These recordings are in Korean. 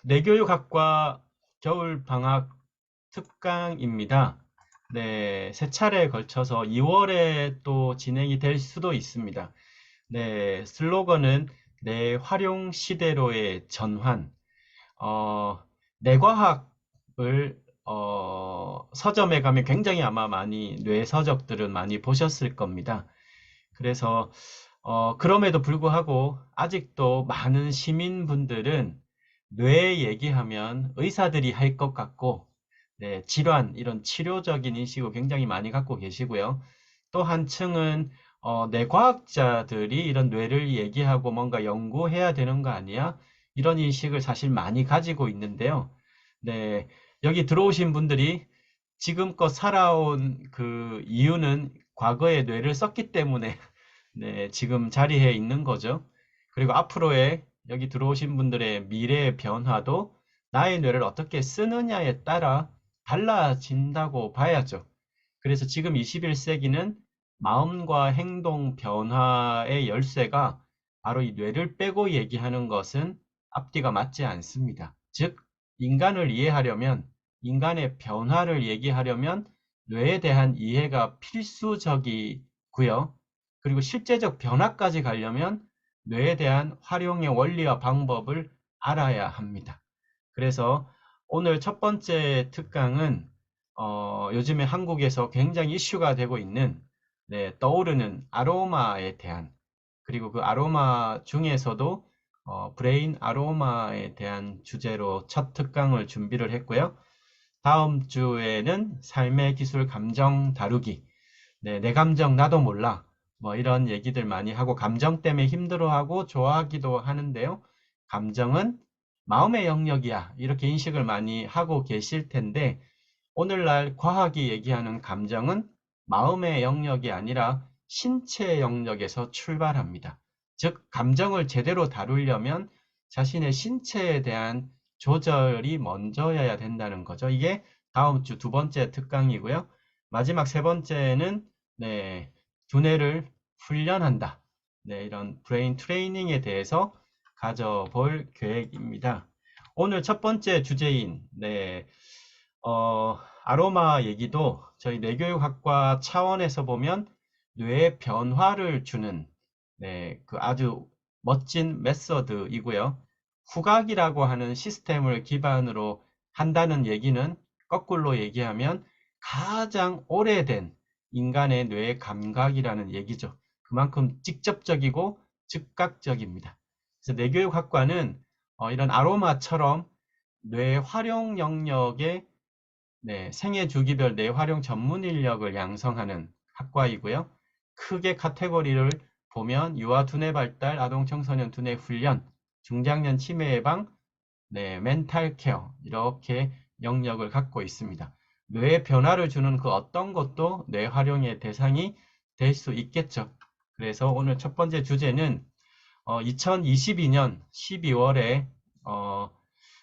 내교육학과 겨울방학 특강입니다. 네, 세 차례에 걸쳐서 2월에 또 진행이 될 수도 있습니다. 네, 슬로건은 내 활용 시대로의 전환. 어, 뇌과학을 서점에 가면 굉장히 아마 많이 뇌서적들은 많이 보셨을 겁니다. 그래서 그럼에도 불구하고 아직도 많은 시민분들은 뇌 얘기하면 의사들이 할 것 같고, 네, 질환, 이런 치료적인 인식을 굉장히 많이 갖고 계시고요. 또 한층은 뇌과학자들이 이런 뇌를 얘기하고 뭔가 연구해야 되는 거 아니야? 이런 인식을 사실 많이 가지고 있는데요. 네, 여기 들어오신 분들이 지금껏 살아온 그 이유는 과거에 뇌를 썼기 때문에 네, 지금 자리에 있는 거죠. 그리고 앞으로의 여기 들어오신 분들의 미래의 변화도 나의 뇌를 어떻게 쓰느냐에 따라 달라진다고 봐야죠. 그래서 지금 21세기는 마음과 행동 변화의 열쇠가 바로 이 뇌를 빼고 얘기하는 것은 앞뒤가 맞지 않습니다. 즉, 인간을 이해하려면, 인간의 변화를 얘기하려면 뇌에 대한 이해가 필수적이고요. 그리고 실제적 변화까지 가려면 뇌에 대한 활용의 원리와 방법을 알아야 합니다. 그래서 오늘 첫 번째 특강은 요즘에 한국에서 굉장히 이슈가 되고 있는 네, 떠오르는 아로마에 대한 그리고 그 아로마 중에서도 브레인 아로마에 대한 주제로 첫 특강을 준비를 했고요. 다음 주에는 삶의 기술 감정 다루기 네, 내 감정 나도 몰라. 뭐 이런 얘기들 많이 하고 감정 때문에 힘들어하고 좋아하기도 하는데요. 감정은 마음의 영역이야. 이렇게 인식을 많이 하고 계실 텐데 오늘날 과학이 얘기하는 감정은 마음의 영역이 아니라 신체 영역에서 출발합니다. 즉, 감정을 제대로 다루려면 자신의 신체에 대한 조절이 먼저여야 된다는 거죠. 이게 다음 주 두 번째 특강이고요. 마지막 세 번째는 네, 두뇌를 훈련한다. 네, 이런 브레인 트레이닝에 대해서 가져볼 계획입니다. 오늘 첫 번째 주제인 네, 아로마 얘기도 저희 뇌교육학과 차원에서 보면 뇌에 변화를 주는 네, 그 아주 멋진 메서드이고요. 후각이라고 하는 시스템을 기반으로 한다는 얘기는 거꾸로 얘기하면 가장 오래된 인간의 뇌 감각이라는 얘기죠. 그만큼 직접적이고 즉각적입니다. 그래서 뇌교육학과는 이런 아로마처럼 뇌 활용 영역의 네, 생애 주기별 뇌활용 전문 인력을 양성하는 학과이고요. 크게 카테고리를 보면 유아 두뇌 발달, 아동 청소년 두뇌 훈련, 중장년 치매 예방, 네, 멘탈 케어 이렇게 영역을 갖고 있습니다. 뇌에 변화를 주는 그 어떤 것도 뇌 활용의 대상이 될 수 있겠죠. 그래서 오늘 첫 번째 주제는 2022년 12월에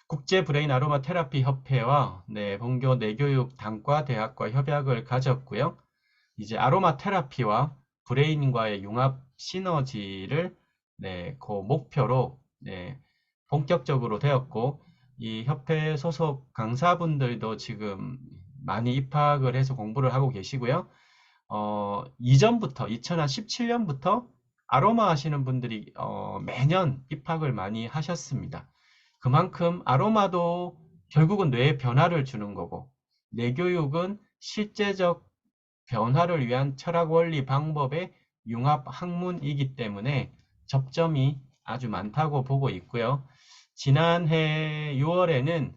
국제 브레인 아로마 테라피 협회와 네, 본교 뇌교육 단과대학과 협약을 가졌고요. 이제 아로마 테라피와 브레인과의 융합 시너지를 네, 그 목표로 네, 본격적으로 되었고 이 협회 소속 강사분들도 지금 많이 입학을 해서 공부를 하고 계시고요. 이전부터 2017년부터 아로마 하시는 분들이 매년 입학을 많이 하셨습니다. 그만큼 아로마도 결국은 뇌에 변화를 주는 거고 뇌교육은 실제적 변화를 위한 철학 원리 방법의 융합 학문이기 때문에 접점이 아주 많다고 보고 있고요. 지난해 6월에는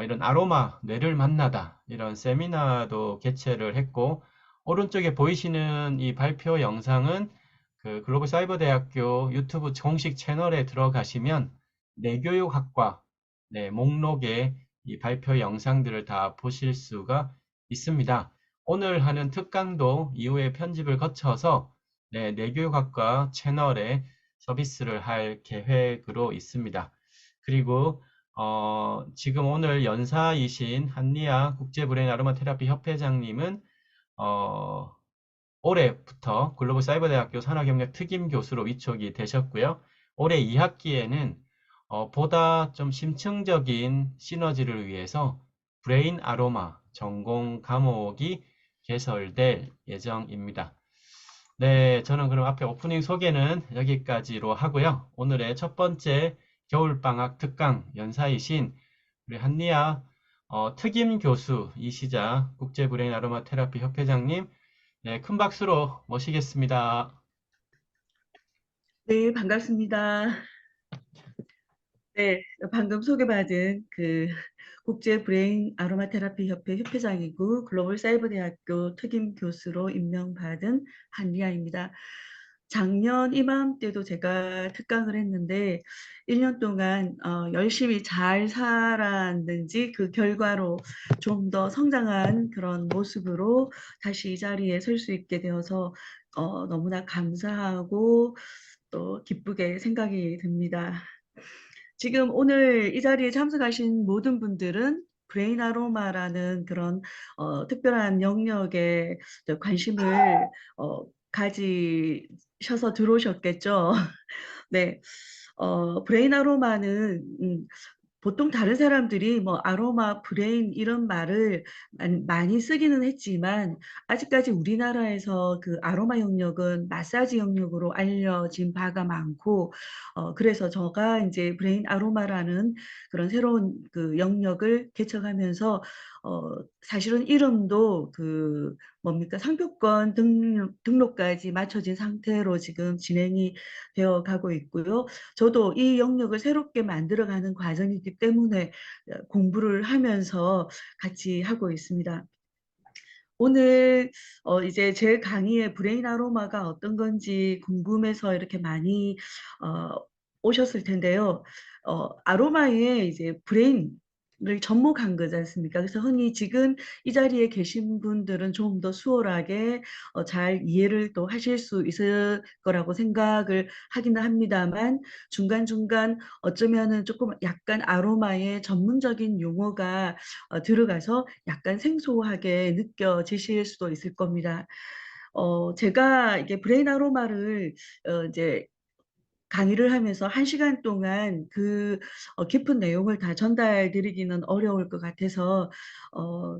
이런 아로마 뇌를 만나다 이런 세미나도 개최를 했고 오른쪽에 보이시는 이 발표 영상은 그 글로벌 사이버 대학교 유튜브 공식 채널에 들어가시면 뇌교육학과 네, 목록에 이 발표 영상들을 다 보실 수가 있습니다. 오늘 하는 특강도 이후에 편집을 거쳐서 네, 뇌교육학과 채널에 서비스를 할 계획으로 있습니다. 그리고 지금 오늘 연사이신 한리아 국제브레인 아로마 테라피 협회장님은 어, 올해부터 글로벌 사이버대학교 산학영역 특임 교수로 위촉이 되셨고요. 올해 2학기에는 보다 좀 심층적인 시너지를 위해서 브레인 아로마 전공 과목이 개설될 예정입니다. 네, 저는 그럼 앞에 오프닝 소개는 여기까지로 하고요. 오늘의 첫 번째 겨울방학 특강 연사이신 우리 한리아 특임 교수이시자 국제브레인 아로마 테라피 협회장님, 네, 큰 박수로 모시겠습니다. 네, 반갑습니다. 네, 방금 소개받은 그 국제 브레인 아로마 테라피 협회 협회장이고 글로벌 사이버 대학교 특임 교수로 임명받은 한리아입니다. 작년 이맘때도 제가 특강을 했는데 1년 동안 열심히 잘 살았는지 그 결과로 좀 더 성장한 그런 모습으로 다시 이 자리에 설 수 있게 되어서 너무나 감사하고 또 기쁘게 생각이 듭니다. 지금 오늘 이 자리에 참석하신 모든 분들은 브레인 아로마라는 그런 특별한 영역에 관심을 가지셔서 들어오셨겠죠. 네. 브레인 아로마는 보통 다른 사람들이 뭐 아로마, 브레인 이런 말을 많이 쓰기는 했지만 아직까지 우리나라에서 그 아로마 영역은 마사지 영역으로 알려진 바가 많고 그래서 제가 이제 브레인 아로마라는 그런 새로운 그 영역을 개척하면서 사실은 이름도 그 뭡니까 상표권 등록까지 맞춰진 상태로 지금 진행이 되어 가고 있고요. 저도 이 영역을 새롭게 만들어가는 과정이기 때문에 공부를 하면서 같이 하고 있습니다. 오늘 이제 제 강의의 브레인 아로마가 어떤 건지 궁금해서 이렇게 많이 어, 오셨을 텐데요. 아로마에 이제 브레인을 접목한 거지 않습니까? 그래서 흔히 지금 이 자리에 계신 분들은 좀 더 수월하게 잘 이해를 또 하실 수 있을 거라고 생각을 하기는 합니다만 중간중간 어쩌면은 조금 약간 아로마의 전문적인 용어가 들어가서 약간 생소하게 느껴지실 수도 있을 겁니다. 제가 이게 브레인 아로마를 이제 강의를 하면서 1시간 동안 그 깊은 내용을 다 전달 드리기는 어려울 것 같아서 어,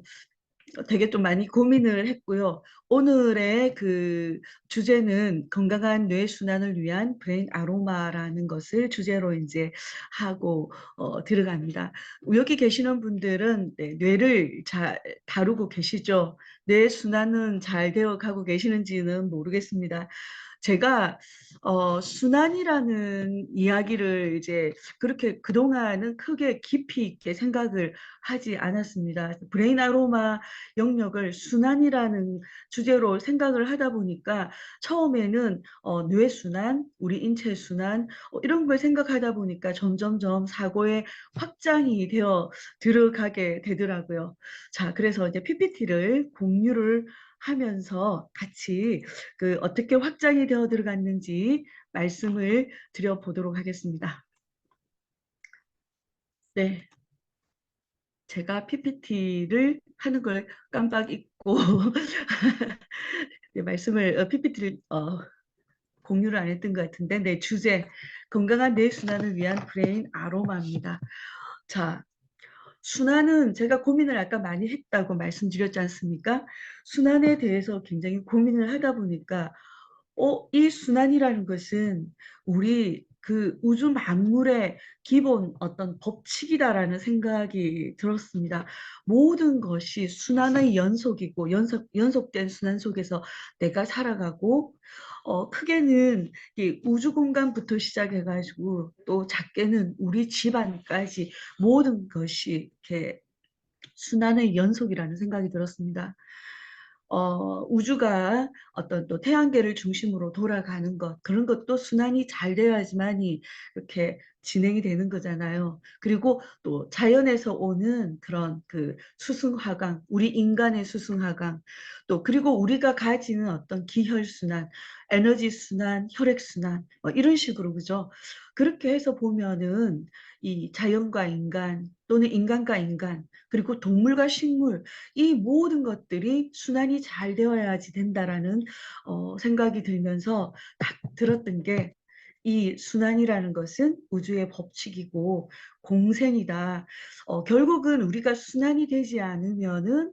되게 좀 많이 고민을 했고요. 오늘의 그 주제는 건강한 뇌 순환을 위한 브레인 아로마라는 것을 주제로 이제 하고 들어갑니다. 여기 계시는 분들은 네, 뇌를 잘 다루고 계시죠? 뇌 순환은 잘 되어 가고 계시는지는 모르겠습니다. 제가 순환이라는 이야기를 이제 그렇게 그동안은 크게 깊이 있게 생각을 하지 않았습니다. 브레인 아로마 영역을 순환이라는 주제로 생각을 하다 보니까 처음에는 뇌순환, 우리 인체 순환 이런 걸 생각하다 보니까 점점점 사고의 확장이 되어 들어가게 되더라고요. 자, 그래서 이제 PPT를 공유를 하면서 같이 그 어떻게 확장이 되어 들어갔는지 말씀을 드려보도록 하겠습니다. 네, 제가 PPT를 하는 걸 깜빡 잊고 네, 말씀을 PPT를 공유를 안 했던 것 같은데 네, 주제 건강한 뇌 순환을 위한 브레인 아로마입니다. 자, 순환은 제가 고민을 아까 많이 했다고 말씀드렸지 않습니까? 순환에 대해서 굉장히 고민을 하다 보니까 이 순환이라는 것은 우리 그 우주 만물의 기본 어떤 법칙이다라는 생각이 들었습니다. 모든 것이 순환의 연속이고 연속된 순환 속에서 내가 살아가고 크게는 이 우주 공간부터 시작해가지고 또 작게는 우리 집안까지 모든 것이 이렇게 순환의 연속이라는 생각이 들었습니다. 우주가 어떤 또 태양계를 중심으로 돌아가는 것, 그런 것도 순환이 잘 되어야지만이 이렇게 진행이 되는 거잖아요. 그리고 또 자연에서 오는 그런 그 수승화강, 우리 인간의 수승화강, 또 그리고 우리가 가지는 어떤 기혈순환, 에너지순환, 혈액순환, 뭐 이런 식으로, 그죠? 그렇게 해서 보면은 이 자연과 인간, 또는 인간과 인간, 그리고 동물과 식물, 이 모든 것들이 순환이 잘 되어야지 된다라는 생각이 들면서 딱 들었던 게 이 순환이라는 것은 우주의 법칙이고 공생이다. 결국은 우리가 순환이 되지 않으면은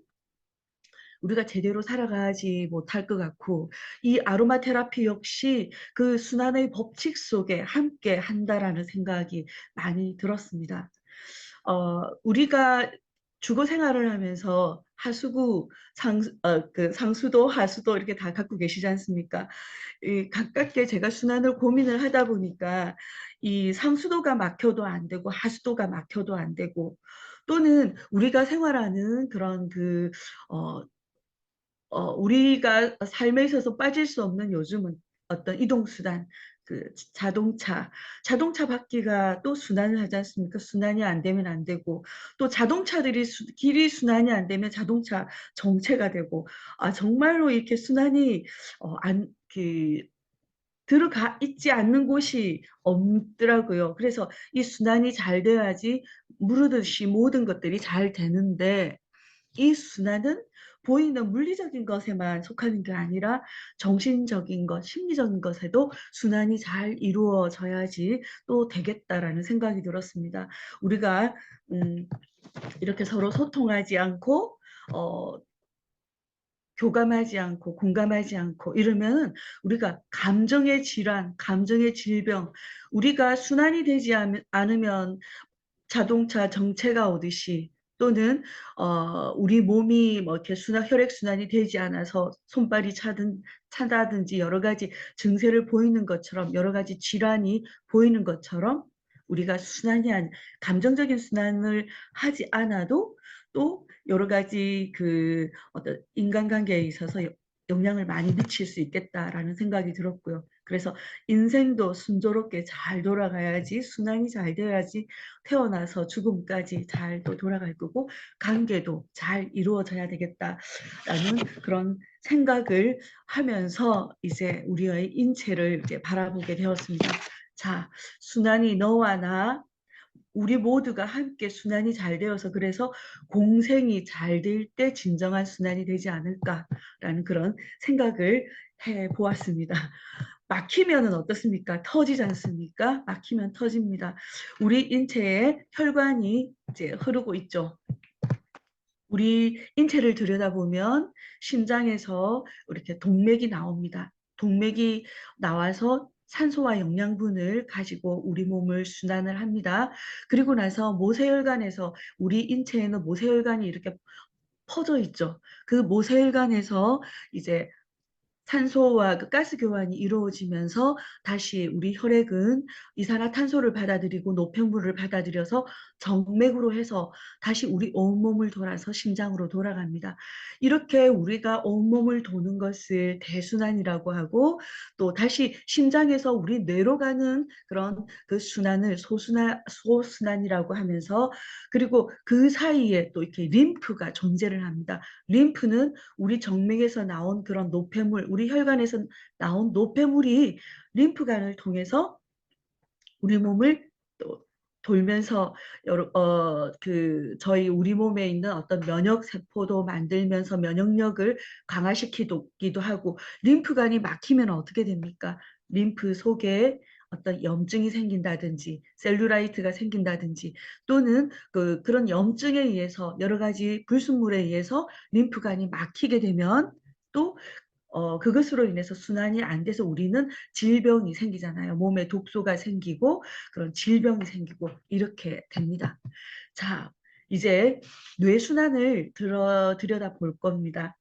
우리가 제대로 살아가지 못할 것 같고, 이 아로마 테라피 역시 그 순환의 법칙 속에 함께 한다라는 생각이 많이 들었습니다. 우리가 주거 생활을 하면서 하수구, 그 상수도, 하수도 이렇게 다 갖고 계시지 않습니까? 이 가깝게 제가 순환을 고민을 하다 보니까 이 상수도가 막혀도 안 되고 하수도가 막혀도 안 되고, 또는 우리가 생활하는 그런 우리가 삶에 있어서 빠질 수 없는 요즘은 어떤 이동수단, 자동차 바퀴가 또 순환을 하지 않습니까? 순환이 안 되면 안 되고, 또 자동차들이 길이 순환이 안 되면 자동차 정체가 되고, 정말로 이렇게 순환이, 들어가 있지 않는 곳이 없더라고요. 그래서 이 순환이 잘 돼야지 무르듯이 모든 것들이 잘 되는데, 이 순환은 보이는 물리적인 것에만 속하는 게 아니라 정신적인 것, 심리적인 것에도 순환이 잘 이루어져야지 또 되겠다라는 생각이 들었습니다. 우리가 이렇게 서로 소통하지 않고 어, 교감하지 않고 공감하지 않고 이러면 우리가 감정의 질환, 감정의 질병, 우리가 순환이 되지 않으면 자동차 정체가 오듯이, 또는 우리 몸이 뭐 이렇게 혈액 순환이 되지 않아서 손발이 차다든지 여러 가지 증세를 보이는 것처럼, 여러 가지 질환이 보이는 것처럼, 우리가 감정적인 순환을 하지 않아도 또 여러 가지 그 어떤 인간관계에 있어서 영향을 많이 미칠 수 있겠다라는 생각이 들었고요. 그래서 인생도 순조롭게 잘 돌아가야지, 순환이 잘 돼야지 태어나서 죽음까지 잘 또 돌아갈 거고, 관계도 잘 이루어져야 되겠다라는 그런 생각을 하면서 이제 우리의 인체를 이제 바라보게 되었습니다. 자, 순환이 너와 나, 우리 모두가 함께 순환이 잘 되어서, 그래서 공생이 잘 될 때 진정한 순환이 되지 않을까라는 그런 생각을 해 보았습니다. 막히면은 어떻습니까? 터지지 않습니까? 막히면 터집니다. 우리 인체에 혈관이 이제 흐르고 있죠. 우리 인체를 들여다보면 심장에서 이렇게 동맥이 나옵니다. 동맥이 나와서 산소와 영양분을 가지고 우리 몸을 순환을 합니다. 그리고 나서 모세혈관에서, 우리 인체에는 모세혈관이 이렇게 퍼져 있죠. 그 모세혈관에서 이제 산소와 그 가스 교환이 이루어지면서 다시 우리 혈액은 이산화탄소를 받아들이고 노폐물을 받아들여서 정맥으로 해서 다시 우리 온몸을 돌아서 심장으로 돌아갑니다. 이렇게 우리가 온몸을 도는 것을 대순환이라고 하고, 또 다시 심장에서 우리 뇌로 가는 그런 그 순환을 소순환이라고 하면서, 그리고 그 사이에 또 이렇게 림프가 존재를 합니다. 림프는 우리 정맥에서 나온 그런 노폐물, 우리 혈관에서 나온 노폐물이 림프관을 통해서 우리 몸을 또 돌면서 저희 우리 몸에 있는 어떤 면역 세포도 만들면서 면역력을 강화시키기도 하고, 림프관이 막히면 어떻게 됩니까? 림프 속에 어떤 염증이 생긴다든지 셀룰라이트가 생긴다든지, 또는 그런 염증에 의해서 여러 가지 불순물에 의해서 림프관이 막히게 되면 또 그것으로 인해서 순환이 안 돼서 우리는 질병이 생기잖아요. 몸에 독소가 생기고 그런 질병이 생기고 이렇게 됩니다. 자, 이제 뇌순환을 들여다 볼 겁니다.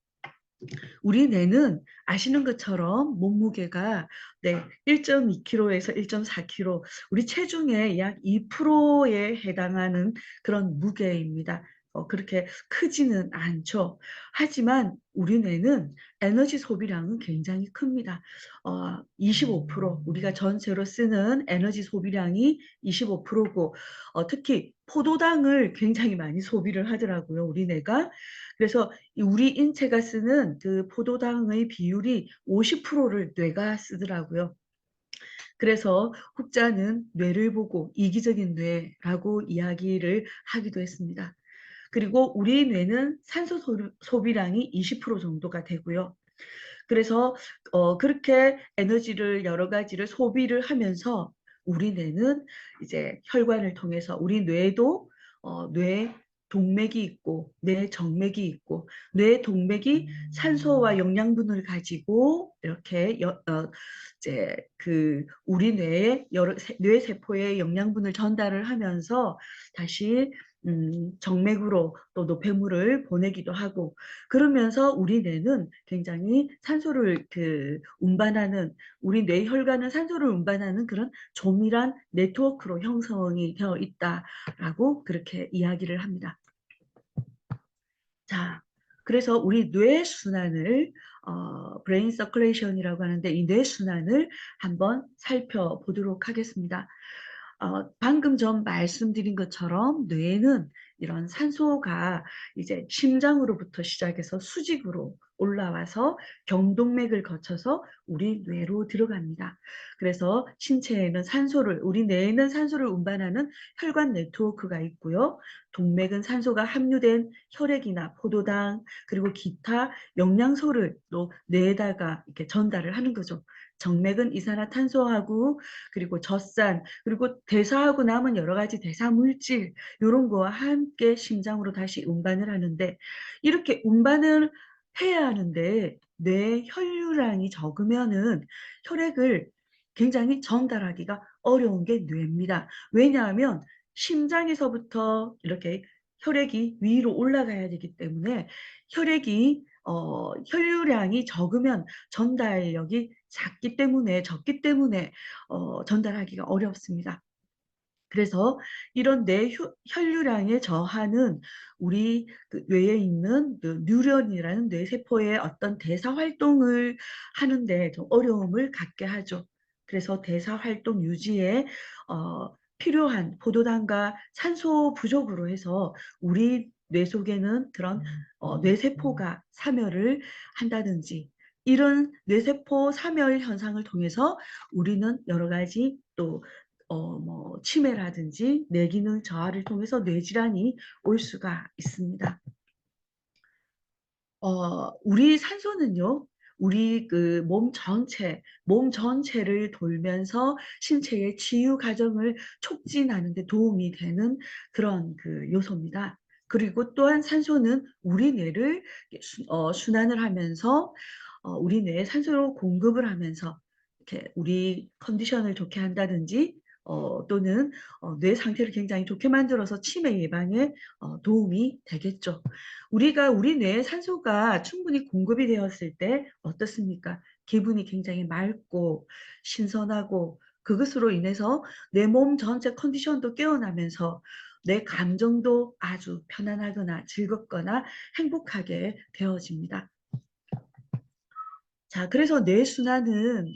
우리 뇌는 아시는 것처럼 몸무게가 1.2kg에서 1.4kg, 우리 체중의 약 2%에 해당하는 그런 무게입니다. 그렇게 크지는 않죠. 하지만 우리 뇌는 에너지 소비량은 굉장히 큽니다. 25%, 우리가 전체로 쓰는 에너지 소비량이 25%고, 특히 포도당을 굉장히 많이 소비를 하더라고요, 우리 뇌가. 그래서 우리 인체가 쓰는 그 포도당의 비율이 50%를 뇌가 쓰더라고요. 그래서 혹자는 뇌를 보고 이기적인 뇌라고 이야기를 하기도 했습니다. 그리고 우리 뇌는 산소 소비량이 20% 정도가 되고요. 그래서 그렇게 에너지를 여러 가지를 소비를 하면서 우리 뇌는 이제 혈관을 통해서 우리 뇌도 뇌 동맥이 있고 뇌 정맥이 있고 뇌 동맥이 산소와 영양분을 가지고 이렇게 이제 그 우리 뇌에 여러 뇌 세포에 영양분을 전달을 하면서 다시 정맥으로 또 노폐물을 보내기도 하고 그러면서 우리 뇌는 굉장히 산소를 운반하는 우리 뇌 혈관은 산소를 운반하는 그런 조밀한 네트워크로 형성이 되어 있다라고 그렇게 이야기를 합니다. 자, 그래서 우리 뇌 순환을 브레인 서큘레이션이라고 하는데 이 뇌 순환을 한번 살펴보도록 하겠습니다. 방금 전 말씀드린 것처럼 뇌는 이런 산소가 이제 심장으로부터 시작해서 수직으로 올라와서 경동맥을 거쳐서 우리 뇌로 들어갑니다. 그래서 신체에는 우리 뇌에는 산소를 운반하는 혈관 네트워크가 있고요. 동맥은 산소가 함유된 혈액이나 포도당 그리고 기타 영양소를 또 뇌에다가 이렇게 전달을 하는 거죠. 정맥은 이산화탄소하고 그리고 젖산 그리고 대사하고 남은 여러 가지 대사 물질 이런 거와 함께 심장으로 다시 운반을 하는데 이렇게 운반을 해야 하는데 뇌 혈류량이 적으면은 혈액을 굉장히 전달하기가 어려운 게 뇌입니다. 왜냐하면 심장에서부터 이렇게 혈액이 위로 올라가야 되기 때문에 혈류량이 적으면 전달력이 적기 때문에 전달하기가 어렵습니다. 그래서 이런 뇌 혈류량의 저하는 우리 그 뇌에 있는 그 뉴런이라는 뇌세포의 어떤 대사 활동을 하는데 좀 어려움을 갖게 하죠. 그래서 대사 활동 유지에 필요한 포도당과 산소 부족으로 해서 우리 뇌 속에는 그런 뇌세포가 사멸을 한다든지 이런 뇌세포 사멸 현상을 통해서 우리는 여러 가지 또 치매라든지 뇌기능 저하를 통해서 뇌질환이 올 수가 있습니다. 우리 산소는요, 우리 그 몸 전체를 돌면서 신체의 치유 과정을 촉진하는 데 도움이 되는 그런 그 요소입니다. 그리고 또한 산소는 우리 뇌를 순환을 하면서 우리 뇌에 산소로 공급을 하면서 이렇게 우리 컨디션을 좋게 한다든지 또는 뇌 상태를 굉장히 좋게 만들어서 치매 예방에 도움이 되겠죠. 우리 뇌에 산소가 충분히 공급이 되었을 때 어떻습니까? 기분이 굉장히 맑고 신선하고 그것으로 인해서 내 몸 전체 컨디션도 깨어나면서 내 감정도 아주 편안하거나 즐겁거나 행복하게 되어집니다. 자, 그래서 뇌순환은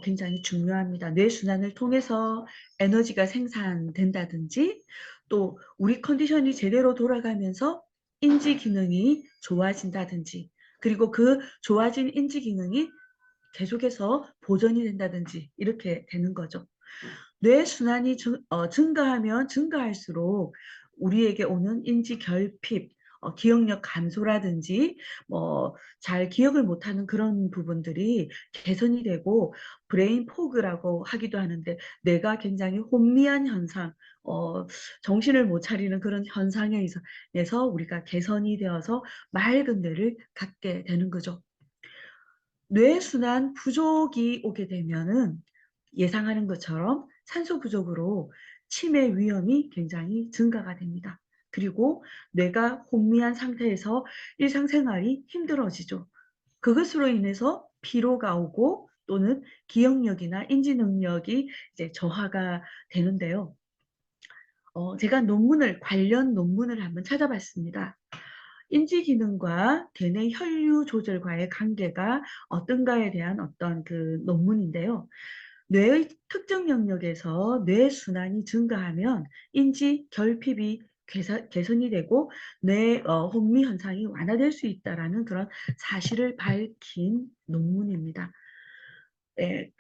굉장히 중요합니다. 뇌순환을 통해서 에너지가 생산된다든지 또 우리 컨디션이 제대로 돌아가면서 인지 기능이 좋아진다든지 그리고 그 좋아진 인지 기능이 계속해서 보존이 된다든지 이렇게 되는 거죠. 뇌순환이 증가하면 증가할수록 우리에게 오는 인지 결핍, 기억력 감소라든지 잘 기억을 못하는 그런 부분들이 개선이 되고 브레인 포그라고 하기도 하는데 뇌가 굉장히 혼미한 현상, 정신을 못 차리는 그런 현상에 의해서 우리가 개선이 되어서 맑은 뇌를 갖게 되는 거죠. 뇌순환 부족이 오게 되면은 예상하는 것처럼 산소 부족으로 치매 위험이 굉장히 증가가 됩니다. 그리고 뇌가 혼미한 상태에서 일상생활이 힘들어지죠. 그것으로 인해서 피로가 오고 또는 기억력이나 인지 능력이 이제 저하가 되는데요. 제가 관련 논문을 한번 찾아봤습니다. 인지 기능과 대뇌 혈류 조절과의 관계가 어떤가에 대한 어떤 그 논문인데요. 뇌의 특정 영역에서 뇌 순환이 증가하면 인지 결핍이 개선이 되고 뇌 혼미 현상이 완화될 수 있다라는 그런 사실을 밝힌 논문입니다. 네,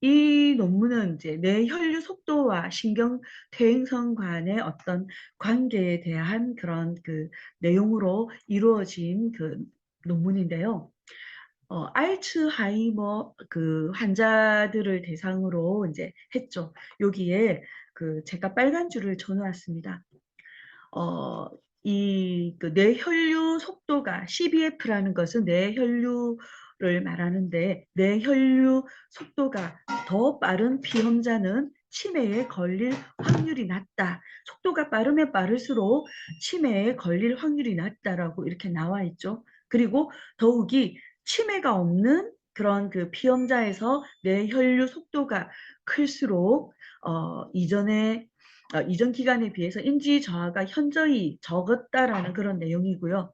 이 논문은 이제 뇌 혈류 속도와 신경 퇴행성 간의 어떤 관계에 대한 그런 그 내용으로 이루어진 그 논문인데요. 알츠하이머 그 환자들을 대상으로 이제 했죠. 여기에 그 제가 빨간 줄을 쳐놓았습니다. 어, 그 뇌혈류 속도가 CBF라는 것은 뇌혈류를 말하는데 뇌혈류 속도가 더 빠른 피험자는 치매에 걸릴 확률이 낮다. 속도가 빠르면 빠를수록 치매에 걸릴 확률이 낮다라고 이렇게 나와 있죠. 그리고 더욱이 치매가 없는 그런 그 피험자에서 뇌혈류 속도가 클수록 이전 기간에 비해서 인지 저하가 현저히 적었다라는 그런 내용이고요.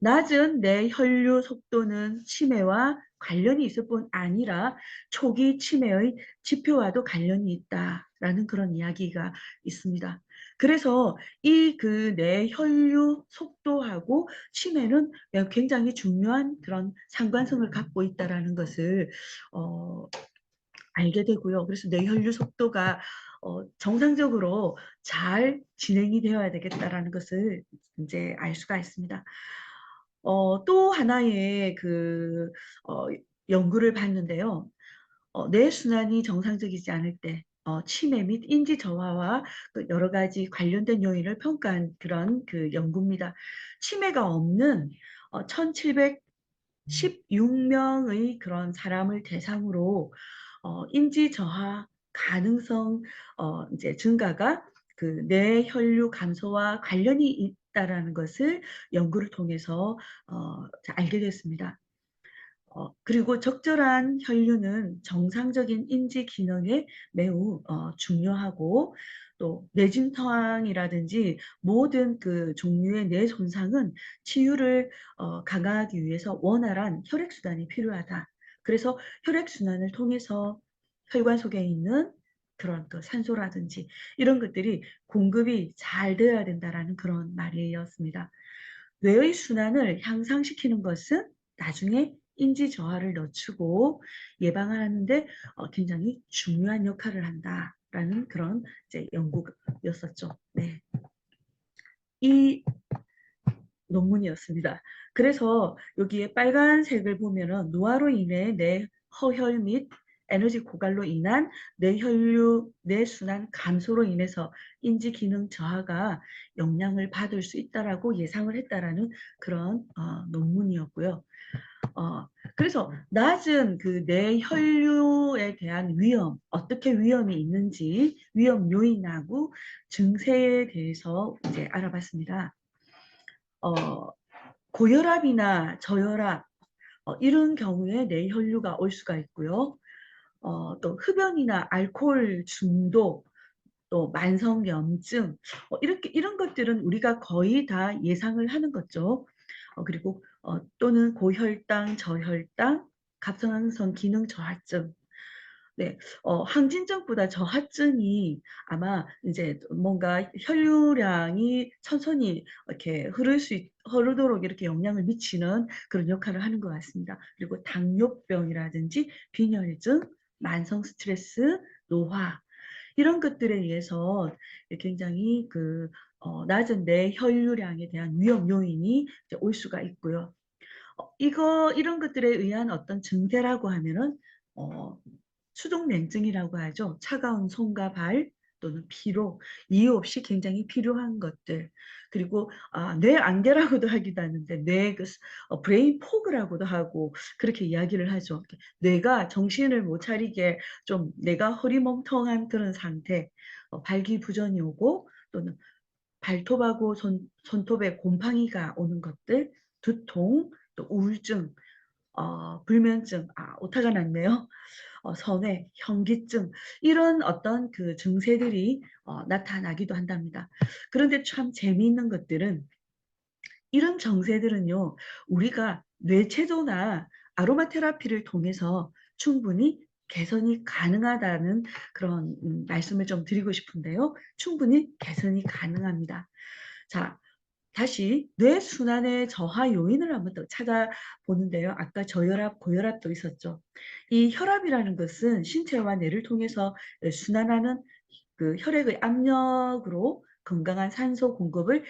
낮은 뇌혈류 속도는 치매와 관련이 있을 뿐 아니라 초기 치매의 지표와도 관련이 있다라는 그런 이야기가 있습니다. 그래서 이 그 뇌혈류 속도하고 치매는 굉장히 중요한 그런 상관성을 갖고 있다라는 것을 어, 알게 되고요. 그래서 뇌혈류 속도가 정상적으로 잘 진행이 되어야 되겠다라는 것을 이제 알 수가 있습니다. 또 하나의 어, 연구를 봤는데요. 뇌순환이 정상적이지 않을 때 치매 및 인지 저하와 그 여러 가지 관련된 요인을 평가한 그런 그 연구입니다. 치매가 없는 1716명의 그런 사람을 대상으로 인지 저하 가능성 이제 증가가 그 뇌혈류 감소와 관련이 있다라는 것을 연구를 통해서 알게 됐습니다. 그리고 적절한 혈류는 정상적인 인지 기능에 매우 중요하고 또 뇌진탕이라든지 모든 그 종류의 뇌 손상은 치유를 강화하기 위해서 원활한 혈액순환이 필요하다. 그래서 혈액순환을 통해서 혈관 속에 있는 그런 그 산소라든지 이런 것들이 공급이 잘 되어야 된다라는 그런 말이었습니다. 뇌의 순환을 향상시키는 것은 나중에 인지 저하를 늦추고 예방하는데 굉장히 중요한 역할을 한다라는 그런 이제 연구였었죠. 네, 이 논문이었습니다. 그래서 여기에 빨간색을 보면은 노화로 인해 뇌 허혈 및 에너지 고갈로 인한 뇌혈류, 뇌순환 감소로 인해서 인지 기능 저하가 영향을 받을 수 있다라고 예상을 했다라는 그런 논문이었고요. 어, 그래서 낮은 그 뇌혈류에 대한 위험, 어떻게 위험이 있는지 위험 요인하고 증세에 대해서 이제 알아봤습니다. 어, 고혈압이나 저혈압 이런 경우에 뇌혈류가 올 수가 있고요. 또 흡연이나 알코올 중독, 또 만성염증 이렇게 이런 것들은 우리가 거의 다 예상을 하는 거죠. 그리고 또는 고혈당, 저혈당, 갑상선 기능 저하증. 네, 항진증보다 저하증이 아마 이제 뭔가 혈류량이 천천히 이렇게 흐르도록 이렇게 영향을 미치는 그런 역할을 하는 것 같습니다. 그리고 당뇨병이라든지 빈혈증, 만성 스트레스, 노화 이런 것들에 의해서 굉장히 낮은 내 혈류량에 대한 위험 요인이 이제 올 수가 있고요. 이런 것들에 의한 어떤 증세라고 하면은 어, 수족냉증이라고 하죠. 차가운 손과 발 또는 피로, 이유 없이 굉장히 필요한 것들. 그리고 뇌안개라고도 하기도 하는데 브레인 포그라고도 하고 그렇게 이야기를 하죠. 뇌가 정신을 못 차리게 좀 뇌가 허리멍텅한 그런 상태, 발기부전이 오고 또는 발톱하고 손톱에 곰팡이가 오는 것들, 두통, 또 우울증, 불면증, 오타가 났네요. 선회, 현기증 이런 어떤 그 증세들이 나타나기도 한답니다. 그런데 참 재미있는 것들은 이런 증세들은요, 우리가 뇌체조나 아로마 테라피를 통해서 충분히 개선이 가능하다는 그런 말씀을 좀 드리고 싶은데요. 충분히 개선이 가능합니다. 자, 다시 뇌순환의 저하 요인을 한번 더 찾아보는데요. 아까 저혈압, 고혈압도 있었죠. 이 혈압이라는 것은 신체와 뇌를 통해서 순환하는 그 혈액의 압력으로 건강한 산소 공급을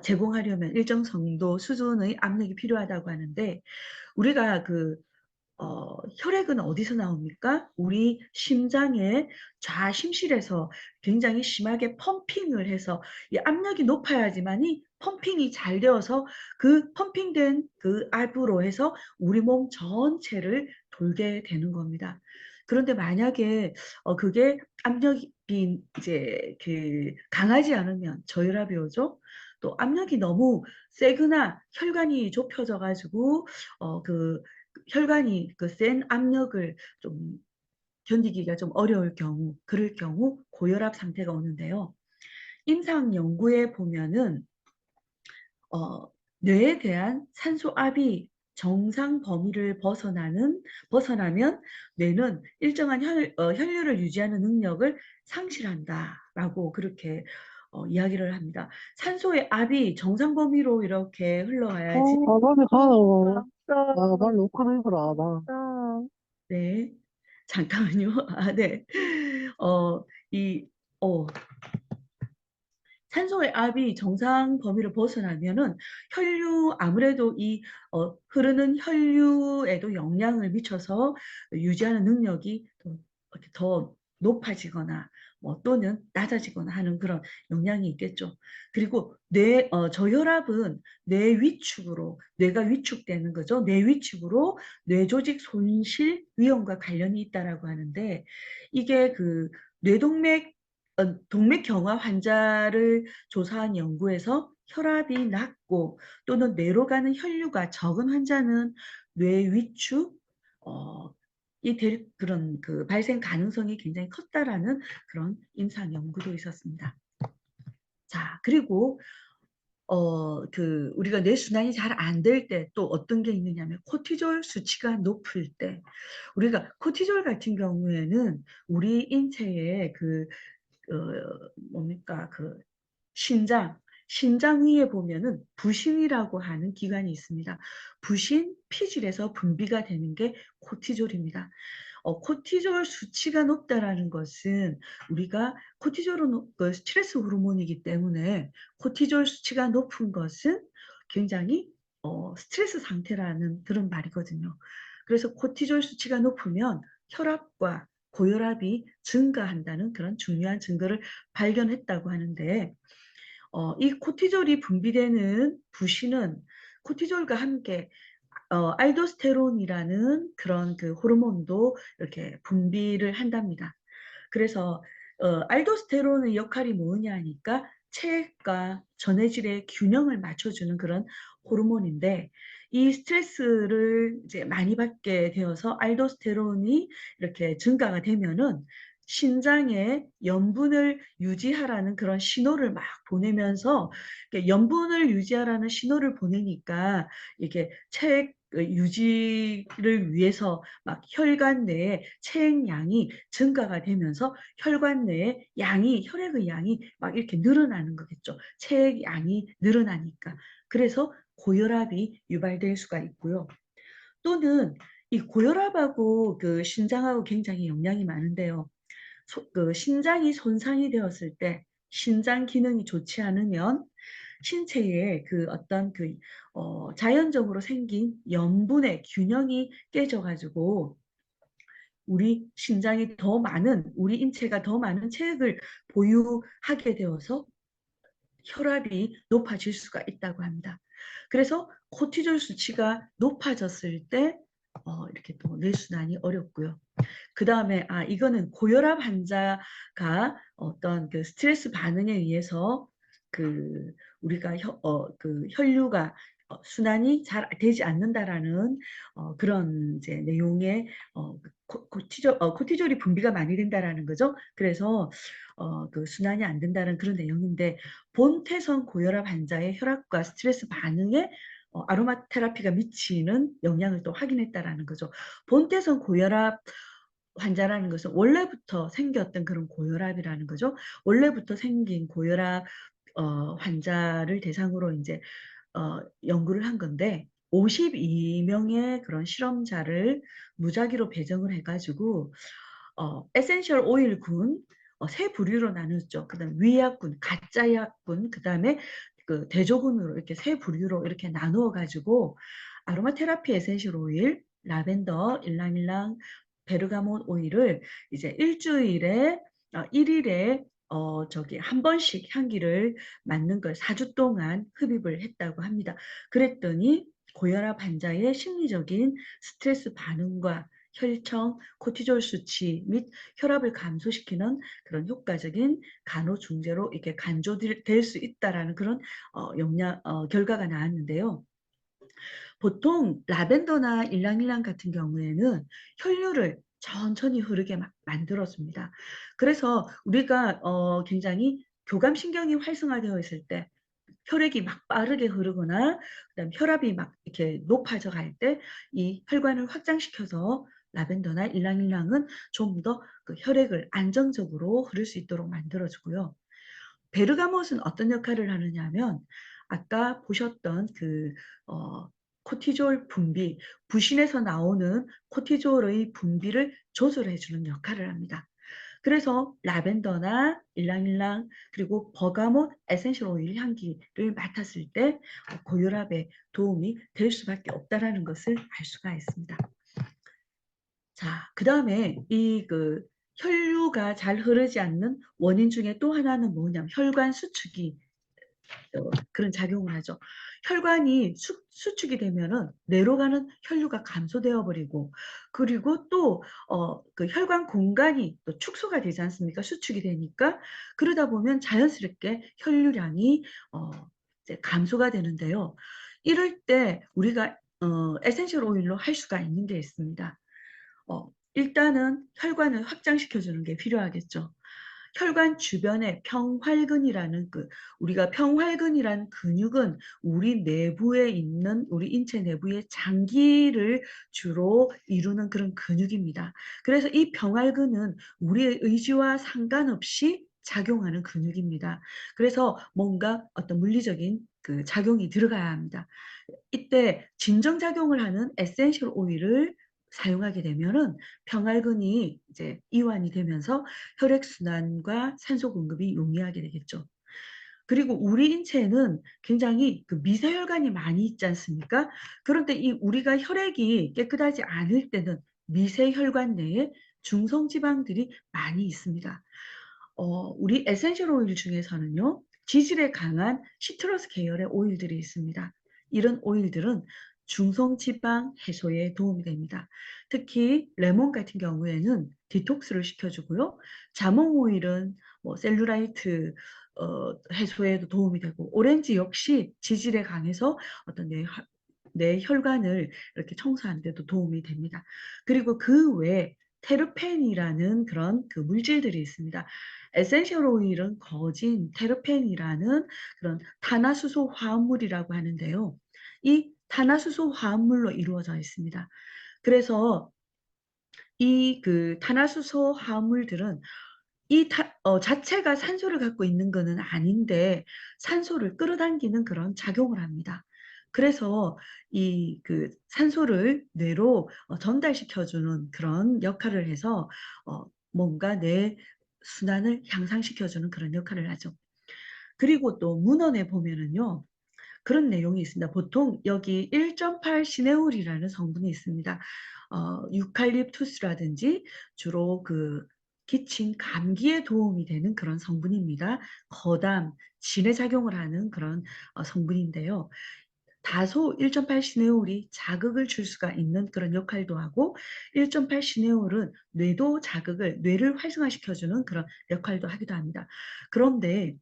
제공하려면 일정 정도 수준의 압력이 필요하다고 하는데 우리가 혈액은 어디서 나옵니까? 우리 심장의 좌심실에서 굉장히 심하게 펌핑을 해서 이 압력이 높아야지만이 펌핑이 잘 되어서 그 펌핑된 그 압으로 해서 우리 몸 전체를 돌게 되는 겁니다. 그런데 만약에 그게 압력이 이제 강하지 않으면 저혈압이 오죠. 또 압력이 너무 세거나 혈관이 좁혀져 가지고 혈관이 그 센 압력을 좀 견디기가 좀 어려울 경우, 그럴 경우 고혈압 상태가 오는데요. 임상 연구에 보면은 어, 뇌에 대한 산소압이 정상 범위를 벗어나면 뇌는 일정한 혈류를 유지하는 능력을 상실한다라고 그렇게 이야기를 합니다. 산소의 압이 정상 범위로 이렇게 흘러가야지. 아, 빨리 가요. 아, 빨리 옷 입으라, 나. 네, 잠깐만요. 아, 네. 어, 이, 어, 산소의 압이 정상 범위를 벗어나면은 아무래도 흐르는 혈류에도 영향을 미쳐서 유지하는 능력이 더 높아지거나 뭐 또는 낮아지거나 하는 그런 영향이 있겠죠. 그리고 저혈압은 뇌가 위축되는 거죠. 뇌 위축으로 뇌조직 손실 위험과 관련이 있다라고 하는데 이게 뇌동맥 동맥경화 환자를 조사한 연구에서 혈압이 낮고 또는 뇌로 가는 혈류가 적은 환자는 뇌 위축, 이 그런 발생 가능성이 굉장히 컸다라는 그런 임상 연구도 있었습니다. 자, 그리고 우리가 뇌순환이 잘 안 될 때 또 어떤 게 있느냐면 코티졸 수치가 높을 때 우리가 코티졸 같은 경우에는 우리 인체에 뭡니까? 심장 위에 보면은 부신이라고 하는 기관이 있습니다. 부신 피질에서 분비가 되는 게 코티졸입니다. 코티졸 수치가 높다라는 것은 우리가 코티졸은 스트레스 호르몬이기 때문에 코티졸 수치가 높은 것은 굉장히 스트레스 상태라는 그런 말이거든요. 그래서 코티졸 수치가 높으면 혈압과 고혈압이 증가한다는 그런 중요한 증거를 발견했다고 하는데 이 코티졸이 분비되는 부신은 코티졸과 함께 알도스테론이라는 그런 호르몬도 이렇게 분비를 한답니다. 그래서 알도스테론의 역할이 뭐냐 하니까 체액과 전해질의 균형을 맞춰주는 그런 호르몬인데 이 스트레스를 이제 많이 받게 되어서 알도스테론이 이렇게 증가가 되면은 신장에 염분을 유지하라는 그런 신호를 막 보내면서 염분을 유지하라는 신호를 보내니까 이게 체액 유지를 위해서 막 혈관 내에 체액량이 증가가 되면서 혈관 내에 혈액의 양이 막 이렇게 늘어나는 거겠죠. 체액 양이 늘어나니까. 그래서 고혈압이 유발될 수가 있고요. 또는 이 고혈압하고 신장하고 굉장히 영향이 많은데요. 신장이 손상이 되었을 때 신장 기능이 좋지 않으면 신체에 자연적으로 생긴 염분의 균형이 깨져가지고 우리 인체가 더 많은 체액을 보유하게 되어서 혈압이 높아질 수가 있다고 합니다. 그래서 코티졸 수치가 높아졌을 때 이렇게 또 뇌순환이 어렵고요. 그 다음에 이거는 고혈압 환자가 어떤 스트레스 반응에 의해서 우리가 혈류가 순환이 잘 되지 않는다라는 그런 이제 내용의 코티졸이 분비가 많이 된다라는 거죠. 그래서 순환이 안 된다는 그런 내용인데 본태성 고혈압 환자의 혈압과 스트레스 반응에 아로마 테라피가 미치는 영향을 또 확인했다라는 거죠. 본태성 고혈압 환자라는 것은 원래부터 생겼던 그런 고혈압이라는 거죠. 원래부터 생긴 고혈압 환자를 대상으로 이제 연구를 한 건데 52명의 그런 실험자를 무작위로 배정을 해가지고 에센셜 오일군 세 부류로 나눴죠. 그다음 위약군, 가짜 약군, 그다음에 그 대조군으로 이렇게 세 부류로 이렇게 나누어 가지고 아로마 테라피 에센셜 오일, 라벤더, 일랑일랑, 베르가몬 오일을 이제 일주일에 1일에 한 번씩 향기를 맡는 걸 4주 동안 흡입을 했다고 합니다. 그랬더니 고혈압 환자의 심리적인 스트레스 반응과 혈청, 코티졸 수치 및 혈압을 감소시키는 그런 효과적인 간호중재로 이렇게 간주될 수 있다라는 그런 결과가 나왔는데요. 보통 라벤더나 일랑일랑 같은 경우에는 혈류를 천천히 흐르게 만들어줍니다. 그래서 우리가 굉장히 교감신경이 활성화되어 있을 때 혈액이 막 빠르게 흐르거나 그다음 혈압이 막 이렇게 높아져 갈 때 이 혈관을 확장시켜서 라벤더나 일랑일랑은 좀 더 그 혈액을 안정적으로 흐를 수 있도록 만들어주고요. 베르가못은 어떤 역할을 하느냐 하면 아까 보셨던 코티졸 분비, 부신에서 나오는 코티졸의 분비를 조절해 주는 역할을 합니다. 그래서 라벤더나 일랑일랑 그리고 버가못 에센셜 오일 향기를 맡았을 때 고혈압에 도움이 될 수밖에 없다라는 것을 알 수가 있습니다. 자, 그다음에 혈류가 잘 흐르지 않는 원인 중에 또 하나는 뭐냐면 혈관 수축이 그런 작용을 하죠. 혈관이 수축이 되면은 뇌로 가는 혈류가 감소되어 버리고 그리고 또 그 혈관 공간이 또 축소가 되지 않습니까? 수축이 되니까 그러다 보면 자연스럽게 혈류량이 이제 감소가 되는데요. 이럴 때 우리가 에센셜 오일로 할 수가 있는 게 있습니다. 일단은 혈관을 확장시켜주는 게 필요하겠죠. 혈관 주변에 평활근이라는 우리가 평활근이라는 근육은 우리 내부에 있는 우리 인체 내부의 장기를 주로 이루는 그런 근육입니다. 그래서 이 평활근은 우리의 의지와 상관없이 작용하는 근육입니다. 그래서 뭔가 어떤 물리적인 그 작용이 들어가야 합니다. 이때 진정작용을 하는 에센셜 오일을 사용하게 되면은 평활근이 이제 이완이 되면서 혈액순환과 산소 공급이 용이하게 되겠죠. 그리고 우리 인체에는 굉장히 그 미세혈관이 많이 있지 않습니까? 그런데 이 우리가 혈액이 깨끗하지 않을 때는 미세혈관 내에 중성지방들이 많이 있습니다. 우리 에센셜 오일 중에서는요, 지질에 강한 시트러스 계열의 오일들이 있습니다. 이런 오일들은 중성지방 해소에 도움이 됩니다. 특히 레몬 같은 경우에는 디톡스를 시켜주고요. 자몽 오일은 뭐 셀룰라이트 해소에도 도움이 되고, 오렌지 역시 지질에 강해서 어떤 내 혈관을 이렇게 청소하는 데도 도움이 됩니다. 그리고 그 외에 테르펜이라는 그런 그 물질들이 있습니다. 에센셜 오일은 거진 테르펜이라는 그런 탄화수소 화합물이라고 하는데요. 이 탄화수소 화합물로 이루어져 있습니다. 그래서 이 탄화수소 화합물들은 자체가 산소를 갖고 있는 것은 아닌데 산소를 끌어당기는 그런 작용을 합니다. 그래서 산소를 뇌로 전달시켜주는 그런 역할을 해서 뭔가 뇌 순환을 향상시켜주는 그런 역할을 하죠. 그리고 또 문헌에 보면은요. 그런 내용이 있습니다. 보통 여기 1.8 시네올이라는 성분이 있습니다. 유칼립투스라든지 주로 기침, 감기에 도움이 되는 그런 성분입니다. 거담, 진해 작용을 하는 그런 성분인데요. 다소 1.8 시네올이 자극을 줄 수가 있는 그런 역할도 하고 1.8 시네올은 뇌를 활성화시켜주는 그런 역할도 하기도 합니다. 그런데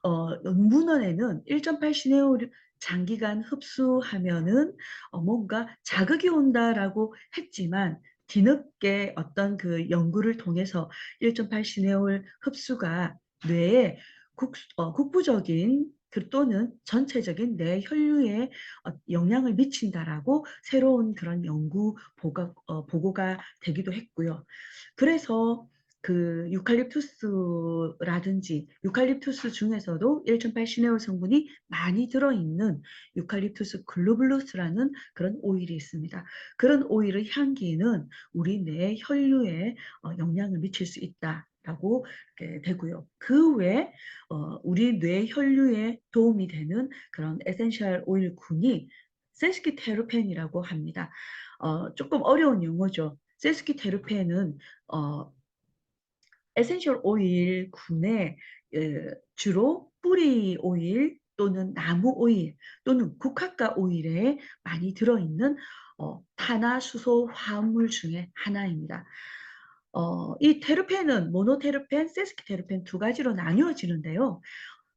문헌에는 1.8 시네올을 장기간 흡수하면은 뭔가 자극이 온다라고 했지만 뒤늦게 어떤 그 연구를 통해서 1.8 시네올 흡수가 뇌에 국부적인 또는 전체적인 뇌 혈류에 영향을 미친다라고 새로운 그런 연구 보고가 되기도 했고요. 그래서 유칼립투스라든지 유칼립투스 중에서도 1.8 시네올 성분이 많이 들어있는 유칼립투스 글루블루스라는 그런 오일이 있습니다. 그런 오일의 향기는 우리 뇌 혈류에 영향을 미칠 수 있다. 라고 이렇게 되고요. 그 외에 우리 뇌 혈류에 도움이 되는 그런 에센셜 오일군이 세스키테르펜이라고 합니다. 조금 어려운 용어죠. 세스키테르펜은 에센셜 오일군에 주로 뿌리 오일 또는 나무 오일 또는 국화과 오일에 많이 들어있는 탄화수소 화합물 중에 하나입니다. 이 테르펜은 모노테르펜, 세스키테르펜 두 가지로 나뉘어지는데요.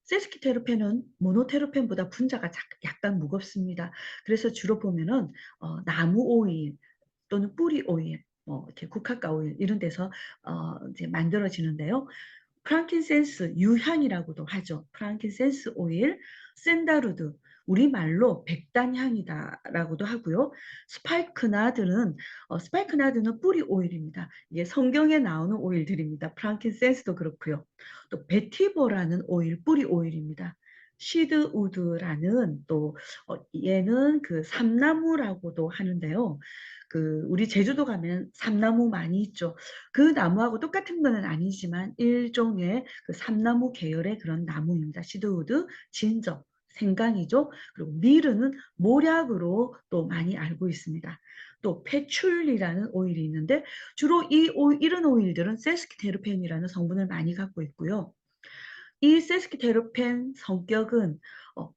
세스키테르펜은 모노테르펜보다 분자가 약간 무겁습니다. 그래서 주로 보면은 나무 오일 또는 뿌리 오일, 뭐 이렇게 국화과 오일 이런 데서 이제 만들어지는데요. 프랑킨센스 유향이라고도 하죠. 프랑킨센스 오일, 샌다루드, 우리말로 백단향이다라고도 하고요. 스파이크나드는 뿌리 오일입니다. 이게 성경에 나오는 오일들입니다. 프랑킨센스도 그렇고요. 또 베티버라는 오일, 뿌리 오일입니다. 시드우드라는 또 얘는 그 삼나무라고도 하는데요. 우리 제주도 가면 삼나무 많이 있죠. 그 나무하고 똑같은 건 아니지만 일종의 그 삼나무 계열의 그런 나무입니다. 시드우드, 진저, 생강이죠. 그리고 미르는 모략으로 또 많이 알고 있습니다. 또 패출리라는 오일이 있는데 주로 이런 오일들은 세스키테르펜이라는 성분을 많이 갖고 있고요. 이 세스키테르펜 성격은 어,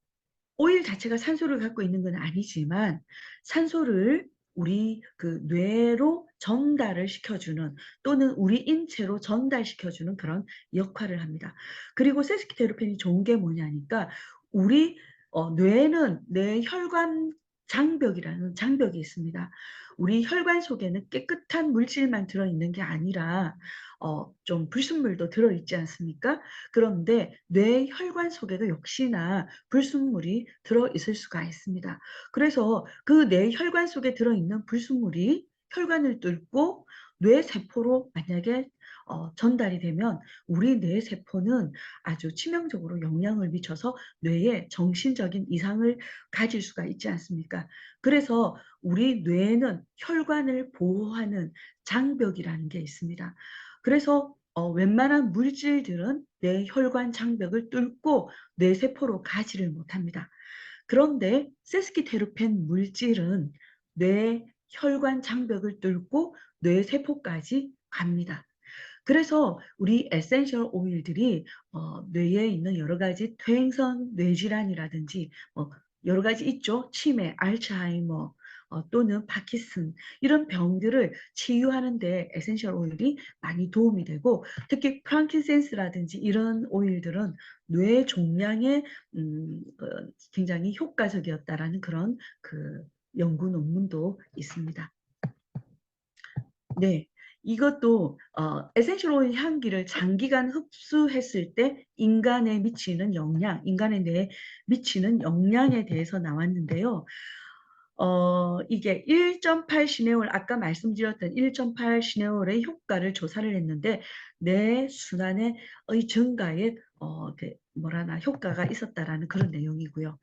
오일 자체가 산소를 갖고 있는 건 아니지만 산소를 우리 그 뇌로 전달을 시켜주는 또는 우리 인체로 전달시켜주는 그런 역할을 합니다. 그리고 세스키테르펜이 좋은 게 뭐냐니까 우리 뇌에는 뇌혈관 장벽이라는 장벽이 있습니다. 우리 혈관 속에는 깨끗한 물질만 들어있는 게 아니라 좀 불순물도 들어있지 않습니까? 그런데 뇌혈관 속에도 역시나 불순물이 들어있을 수가 있습니다. 그래서 그 뇌혈관 속에 들어있는 불순물이 혈관을 뚫고 뇌세포로 만약에 전달이 되면 우리 뇌세포는 아주 치명적으로 영향을 미쳐서 뇌에 정신적인 이상을 가질 수가 있지 않습니까? 그래서 우리 뇌에는 혈관을 보호하는 장벽이라는 게 있습니다. 그래서 웬만한 물질들은 뇌 혈관 장벽을 뚫고 뇌세포로 가지를 못합니다. 그런데 세스키테르펜 물질은 뇌 혈관 장벽을 뚫고 뇌세포까지 갑니다. 그래서 우리 에센셜 오일들이 뇌에 있는 여러 가지 퇴행성 뇌질환이라든지 뭐 여러 가지 있죠. 치매, 알츠하이머 또는 파킨슨 이런 병들을 치유하는 데 에센셜 오일이 많이 도움이 되고 특히 프랑킨센스라든지 이런 오일들은 뇌 종양에 굉장히 효과적이었다라는 그런 그 연구 논문도 있습니다. 네, 이것도 에센셜 오일 향기를 장기간 흡수했을 때 인간에 미치는 영향, 인간의 뇌에 미치는 영향에 대해서 나왔는데요. 이게 1.8 시네올, 아까 말씀드렸던 1.8 시네올의 효과를 조사를 했는데 뇌 순환의 증가에 뭐라나 효과가 있었다라는 그런 내용이고요.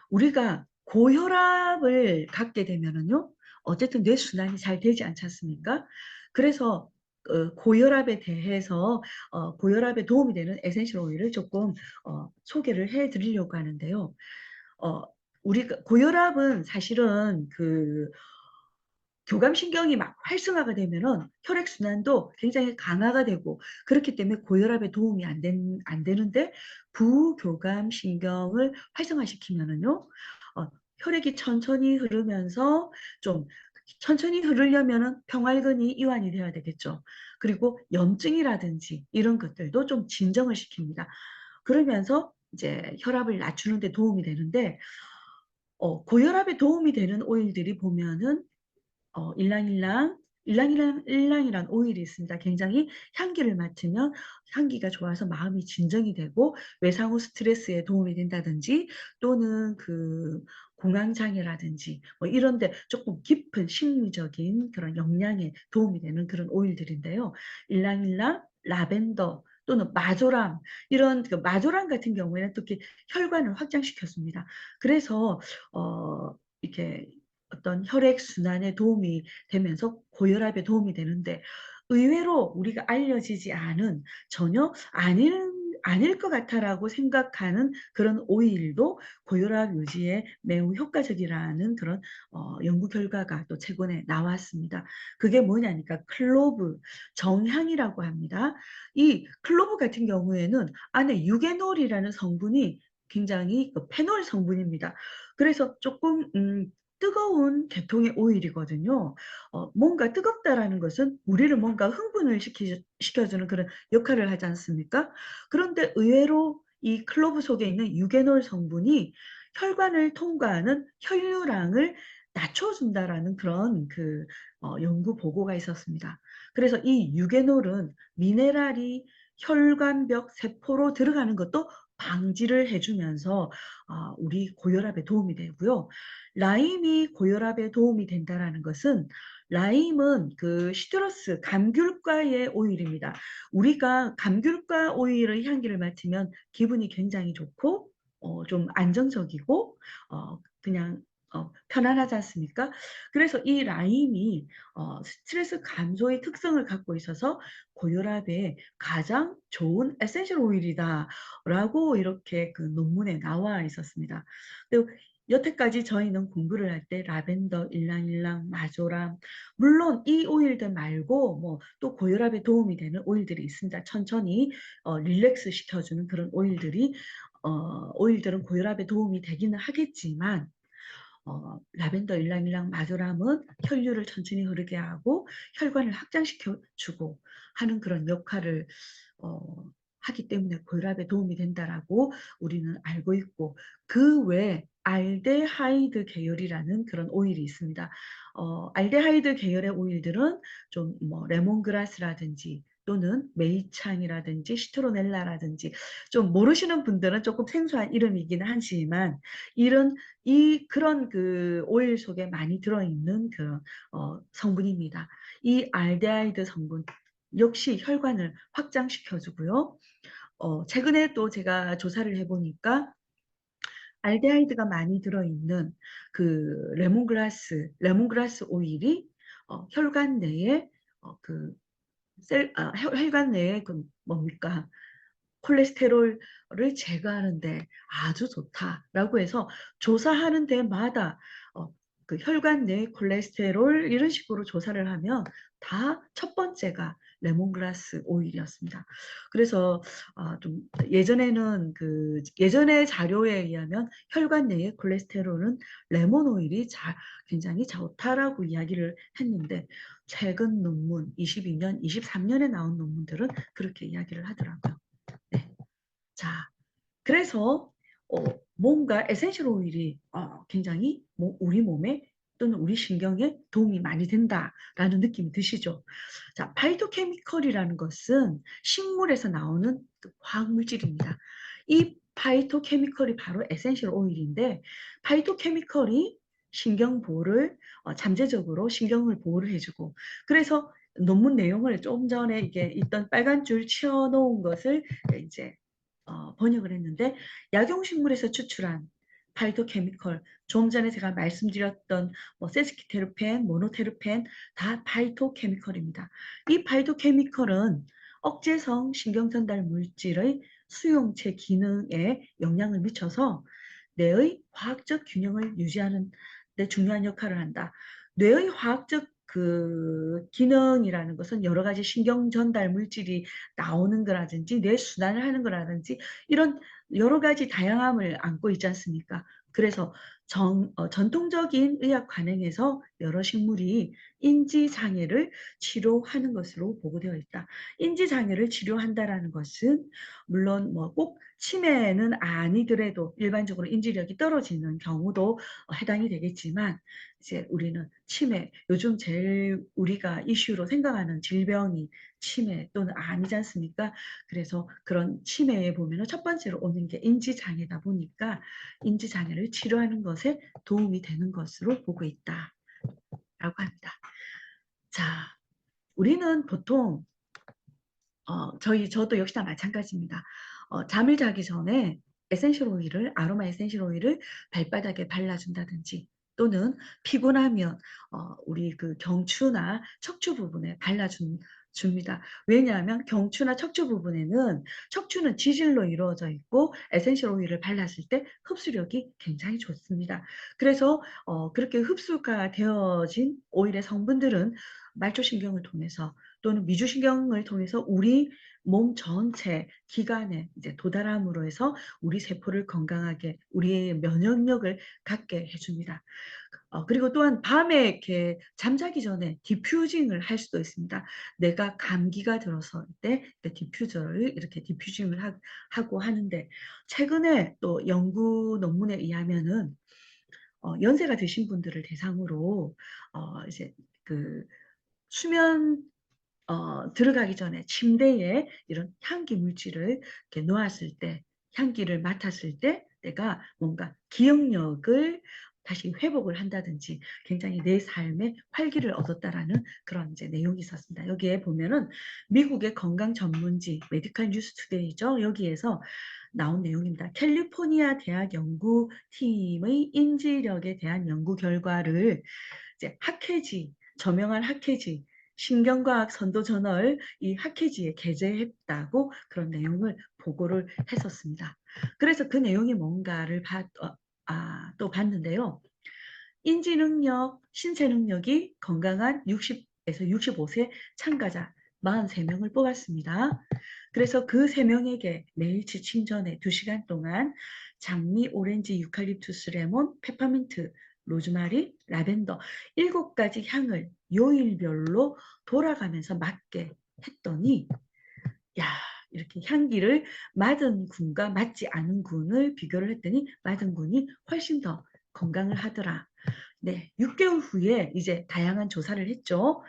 우리가 고혈압을 갖게 되면은요, 어쨌든 뇌순환이 잘 되지 않지 않습니까? 그래서 고혈압에 대해서 고혈압에 도움이 되는 에센셜 오일을 조금 소개를 해 드리려고 하는데요. 어, 우리가 고혈압은 사실은 교감신경이 막 활성화가 되면은 혈액순환도 굉장히 강화가 되고 그렇기 때문에 고혈압에 도움이 안 되는데 부교감신경을 활성화시키면은요, 혈액이 천천히 흐르면서 좀 천천히 흐르려면은 평활근이 이완이 돼야 되겠죠. 그리고 염증이라든지 이런 것들도 좀 진정을 시킵니다. 그러면서 이제 혈압을 낮추는 데 도움이 되는데 고혈압에 도움이 되는 오일들이 보면은 일랑이란 오일이 있습니다. 굉장히 향기를 맡으면 향기가 좋아서 마음이 진정이 되고 외상 후 스트레스에 도움이 된다든지 또는 공황장애라든지 뭐 이런데 조금 깊은 심리적인 그런 영향에 도움이 되는 그런 오일들인데요. 일랑일랑, 라벤더 또는 마조람 이런 마조람 같은 경우에는 특히 혈관을 확장시켰습니다. 그래서 이렇게 어떤 혈액 순환에 도움이 되면서 고혈압에 도움이 되는데 의외로 우리가 알려지지 않은 전혀 아닐 것 같아라고 생각하는 그런 오일도 고혈압 유지에 매우 효과적이라는 그런 연구 결과가 또 최근에 나왔습니다. 그게 뭐냐니까 클로브, 정향이라고 합니다. 이 클로브 같은 경우에는 안에 유게놀이라는 성분이 굉장히 그 페놀 성분입니다. 그래서 조금 뜨거운 계통의 오일이거든요. 뭔가 뜨겁다라는 것은 우리를 뭔가 흥분을 시켜주는 그런 역할을 하지 않습니까? 그런데 의외로 이 클로브 속에 있는 유게놀 성분이 혈관을 통과하는 혈류량을 낮춰준다라는 그런 연구 보고가 있었습니다. 그래서 이 유게놀은 미네랄이 혈관벽 세포로 들어가는 것도 방지를 해주면서 우리 고혈압에 도움이 되고요. 라임이 고혈압에 도움이 된다라는 것은 라임은 그 시트러스 감귤과의 오일입니다. 우리가 감귤과 오일의 향기를 맡으면 기분이 굉장히 좋고 좀 안정적이고 그냥 편안하지 않습니까? 그래서 이 라임이 스트레스 감소의 특성을 갖고 있어서 고혈압에 가장 좋은 에센셜 오일이다라고 이렇게 그 논문에 나와 있었습니다. 여태까지 저희는 공부를 할 때 라벤더, 일랑일랑, 마조람, 물론 이 오일들 말고 뭐 또 고혈압에 도움이 되는 오일들이 있습니다. 천천히 릴렉스 시켜주는 그런 오일들은 고혈압에 도움이 되기는 하겠지만 라벤더, 일랑일랑, 마조람은 혈류를 천천히 흐르게 하고 혈관을 확장시켜주고 하는 그런 역할을 하기 때문에 고혈압에 도움이 된다라고 우리는 알고 있고 그 외에 알데하이드 계열이라는 그런 오일이 있습니다. 알데하이드 계열의 오일들은 좀 뭐 레몬그라스라든지 또는 메이창이라든지 시트로넬라라든지 좀 모르시는 분들은 조금 생소한 이름이긴 하지만 그런 그 오일 속에 많이 들어있는 그 성분입니다. 이 알데하이드 성분 역시 혈관을 확장시켜주고요. 최근에 또 제가 조사를 해보니까 알데하이드가 많이 들어있는 그 레몬그라스 오일이 혈관 내에 혈관 내에 그 뭡니까? 콜레스테롤을 제거하는데 아주 좋다라고 해서 조사하는 데마다 그 혈관 내 콜레스테롤 이런 식으로 조사를 하면 다 첫 번째가 레몬그라스 오일이었습니다. 그래서 좀 예전에는 예전의 자료에 의하면 혈관 내의 콜레스테롤은 레몬 오일이 굉장히 좋다라고 이야기를 했는데 최근 논문 22년, 23년에 나온 논문들은 그렇게 이야기를 하더라고요. 네. 자, 그래서 뭔가 에센셜 오일이 굉장히 우리 몸에 또는 우리 신경에 도움이 많이 된다라는 느낌이 드시죠? 자, 파이토케미컬이라는 것은 식물에서 나오는 그 화학물질입니다. 이 파이토케미컬이 바로 에센셜 오일인데 파이토케미컬이 신경 보호를 잠재적으로 신경을 보호를 해주고 그래서 논문 내용을 좀 전에 이게 있던 빨간 줄 치워놓은 것을 이제 번역을 했는데 약용식물에서 추출한 파이토케미컬 좀 전에 제가 말씀드렸던 뭐 세스키테르펜, 모노테르펜 다 파이토케미컬입니다. 이 파이토케미컬은 억제성 신경전달 물질의 수용체 기능에 영향을 미쳐서 뇌의 화학적 균형을 유지하는 데 중요한 역할을 한다. 뇌의 화학적 그 기능이라는 것은 여러 가지 신경 전달 물질이 나오는 거라든지 뇌 순환을 하는 거라든지 이런 여러 가지 다양함을 안고 있지 않습니까? 그래서 전통적인 의학 관행에서 여러 식물이 인지장애를 치료하는 것으로 보고되어 있다. 인지장애를 치료한다라는 것은 물론 뭐 꼭 치매는 아니더라도 일반적으로 인지력이 떨어지는 경우도 해당이 되겠지만 이제 우리는 치매, 요즘 제일 우리가 이슈로 생각하는 질병이 치매 또는 암이지 않습니까? 그래서 그런 치매에 보면 첫 번째로 오는 게 인지장애다 보니까 인지장애를 치료하는 것에 도움이 되는 것으로 보고 있다라고 합니다. 자, 우리는 보통 저도 역시나 마찬가지입니다. 잠을 자기 전에 아로마 에센셜 오일을 발바닥에 발라준다든지 또는 피곤하면 우리 그 경추나 척추 부분에 발라주는 줍니다. 왜냐하면 경추나 척추 부분에는 척추는 지질로 이루어져 있고 에센셜 오일을 발랐을 때 흡수력이 굉장히 좋습니다. 그래서 그렇게 흡수가 되어진 오일의 성분들은 말초신경을 통해서 또는 미주신경을 통해서 우리 몸 전체 기관에 이제 도달함으로 해서 우리 세포를 건강하게 우리의 면역력을 갖게 해줍니다. 그리고 또한 밤에 이렇게 잠자기 전에 디퓨징을 할 수도 있습니다. 내가 감기가 들어서 때 디퓨저를 이렇게 디퓨징을 하고 하는데 최근에 또 연구 논문에 의하면은 연세가 드신 분들을 대상으로 이제 그 수면 들어가기 전에 침대에 이런 향기 물질을 이렇게 놓았을 때, 향기를 맡았을 때 내가 뭔가 기억력을 다시 회복을 한다든지 굉장히 내 삶에 활기를 얻었다라는 그런 이제 내용이 있었습니다. 여기에 보면은 미국의 건강 전문지 메디컬 뉴스 투데이죠. 여기에서 나온 내용입니다. 캘리포니아 대학 연구팀의 인지력에 대한 연구 결과를 이제 학회지, 저명한 학회지 신경과학 선도 저널 이 학회지에 게재했다고 그런 내용을 보고를 했었습니다. 그래서 그 내용이 뭔가를 또 봤는데요. 인지 능력, 신체 능력이 건강한 60에서 65세 참가자 43명을 뽑았습니다. 그래서 그 3명에게 매일치 침전에 2시간 동안 장미, 오렌지, 유칼립투스, 레몬, 페퍼민트, 로즈마리, 라벤더 7가지 향을 요일별로 돌아가면서 맡게 했더니 야, 이렇게 향기를 맡은 군과 맡지 않은 군을 비교를 했더니 맡은 군이 훨씬 더 건강을 하더라. 네, 6개월 후에 이제 다양한 조사를 했죠.